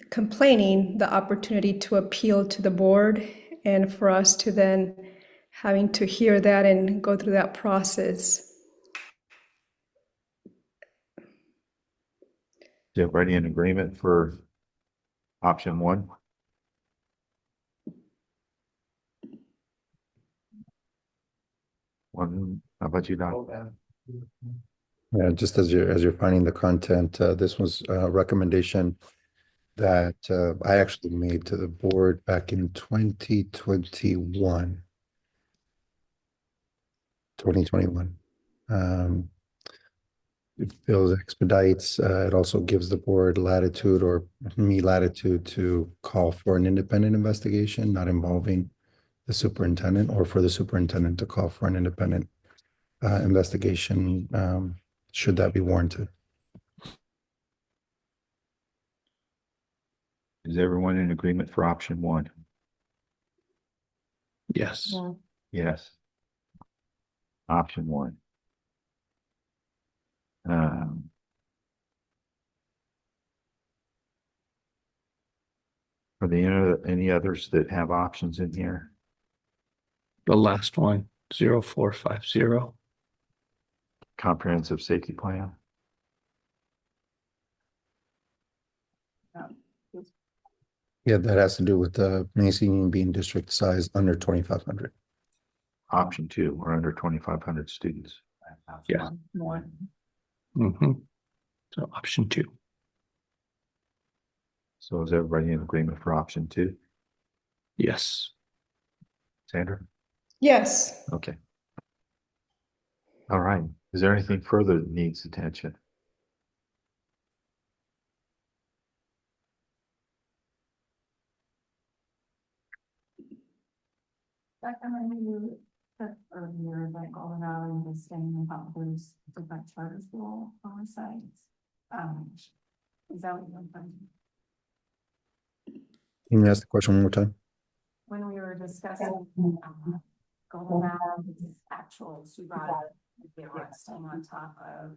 complaining the opportunity to appeal to the board, and for us to then having to hear that and go through that process. Is everybody in agreement for option one? One, how about you, Don? Yeah, just as you're finding the content, this was a recommendation that I actually made to the board back in 2021. It feels expedites. It also gives the board latitude, or me latitude, to call for an independent investigation, not involving the superintendent, or for the superintendent to call for an independent investigation, should that be warranted. Is everyone in agreement for option one? Yes. Yes. Option one. Are there any others that have options in here? The last one, 0450. Comprehensive safety plan? Yeah, that has to do with the Mason Union being district size under 2,500. Option two, we're under 2,500 students. Yeah. So option two. So is everybody in agreement for option two? Yes. Sandra? Yes. Okay. All right. Is there anything further that needs attention? Like I remember you said earlier, like Golden Valley was saying about there's different charter school oversights. Is that what you're thinking? Can you ask the question one more time? When we were discussing, going back to the actuals, you brought up the staying on top of.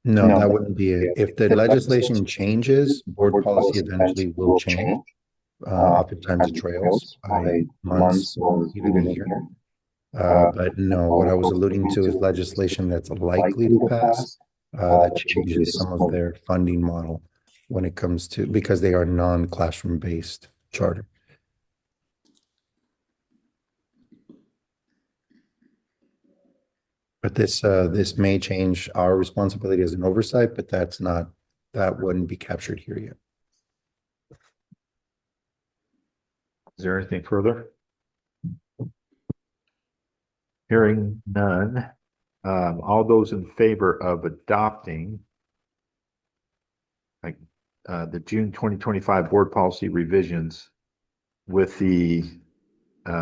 No, that wouldn't be it. If the legislation changes, board policy eventually will change. Oftentimes it trails by months or even a year. But no, what I was alluding to is legislation that's likely to pass that changes some of their funding model when it comes to, because they are non-classroom based charter. But this may change our responsibility as an oversight, but that wouldn't be captured here yet. Is there anything further? Hearing none. All those in favor of adopting the June 2025 board policy revisions with the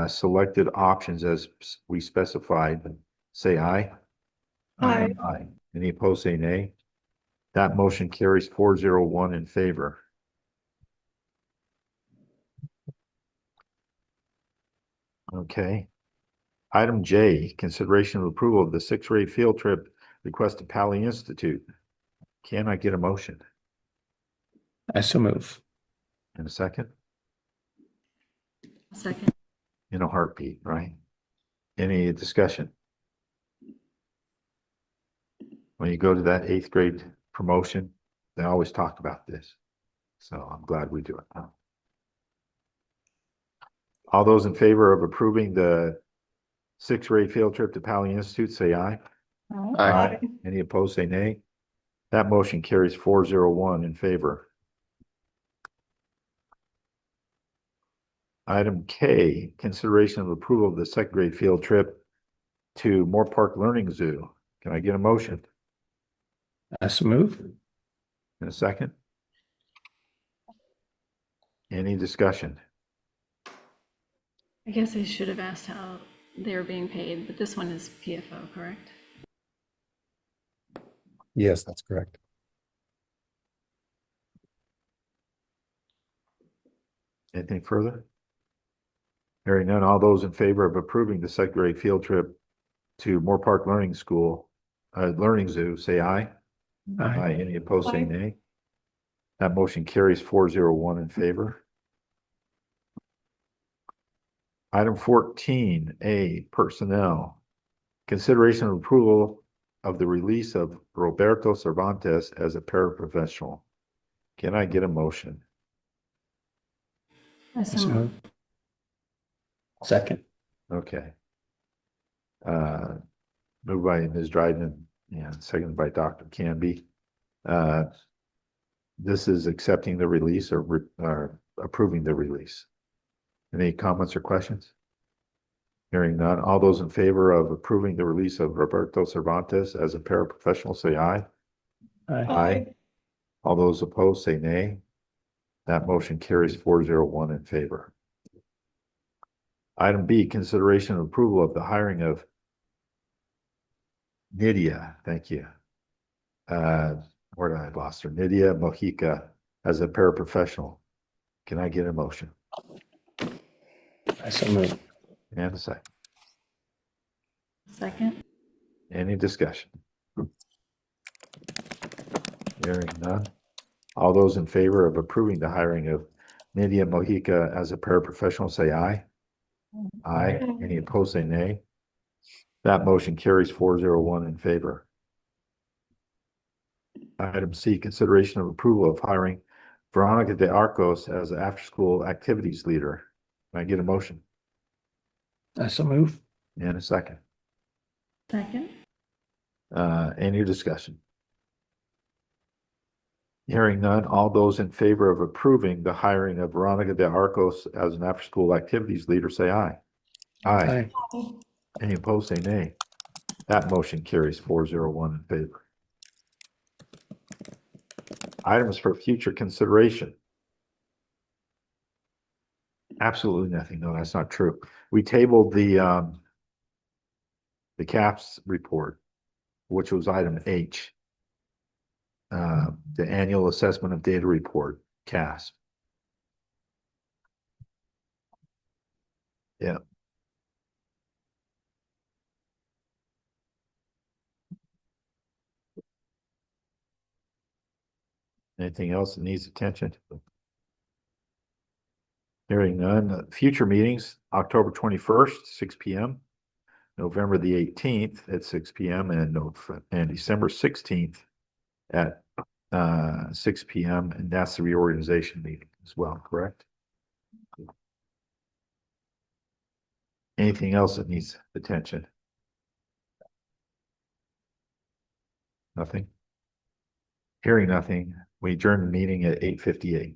selected options as we specified, say aye. Aye. Aye. Any opposed, say nay. That motion carries 401 in favor. Okay. Item J, consideration of approval of the sixth grade field trip request to Pali Institute. Can I get a motion? I so move. In a second? Second. In a heartbeat, right? Any discussion? When you go to that eighth grade promotion, they always talk about this. So I'm glad we do it now. All those in favor of approving the sixth grade field trip to Pali Institute, say aye. Aye. Any opposed, say nay. That motion carries 401 in favor. Item K, consideration of approval of the second grade field trip to Moore Park Learning Zoo. Can I get a motion? I so move. In a second? Any discussion? I guess I should have asked how they were being paid, but this one is PFO, correct? Yes, that's correct. Anything further? Hearing none, all those in favor of approving the second grade field trip to Moore Park Learning Zoo, say aye. Aye. Any opposed, say nay. That motion carries 401 in favor. Item 14A, personnel. Consideration of approval of the release of Roberto Cervantes as a paraprofessional. Can I get a motion? I I so move. Second. Okay. Moved by Ms. Dryden and seconded by Dr. Canby. This is accepting the release or approving the release. Any comments or questions? Hearing none. All those in favor of approving the release of Roberto Cervantes as a paraprofessional, say aye. Aye. All those opposed, say nay. That motion carries 401 in favor. Item B, consideration of approval of the hiring of Nydia, thank you. Where did I lost her? Nydia Mojica as a paraprofessional. Can I get a motion? I so move. And a second. Second. Any discussion? Hearing none. All those in favor of approving the hiring of Nydia Mojica as a paraprofessional, say aye. Aye. Any opposed, say nay. That motion carries 401 in favor. Item C, consideration of approval of hiring Veronica de Arcos as an after-school activities leader. Can I get a motion? I so move. And a second. Second. Any discussion? Hearing none, all those in favor of approving the hiring of Veronica de Arcos as an after-school activities leader, say aye. Aye. Any opposed, say nay. That motion carries 401 in favor. Items for future consideration. Absolutely nothing. No, that's not true. We tabled the CAPS report. which was item H. The annual assessment of data report, CAS. Yeah. Anything else that needs attention? Hearing none. Future meetings, October 21st, 6 p.m. November the 18th at 6 p.m. and December 16th at 6 p.m. And that's the reorganization meeting as well, correct? Anything else that needs attention? Nothing? Hearing nothing, we adjourn the meeting at 8:58.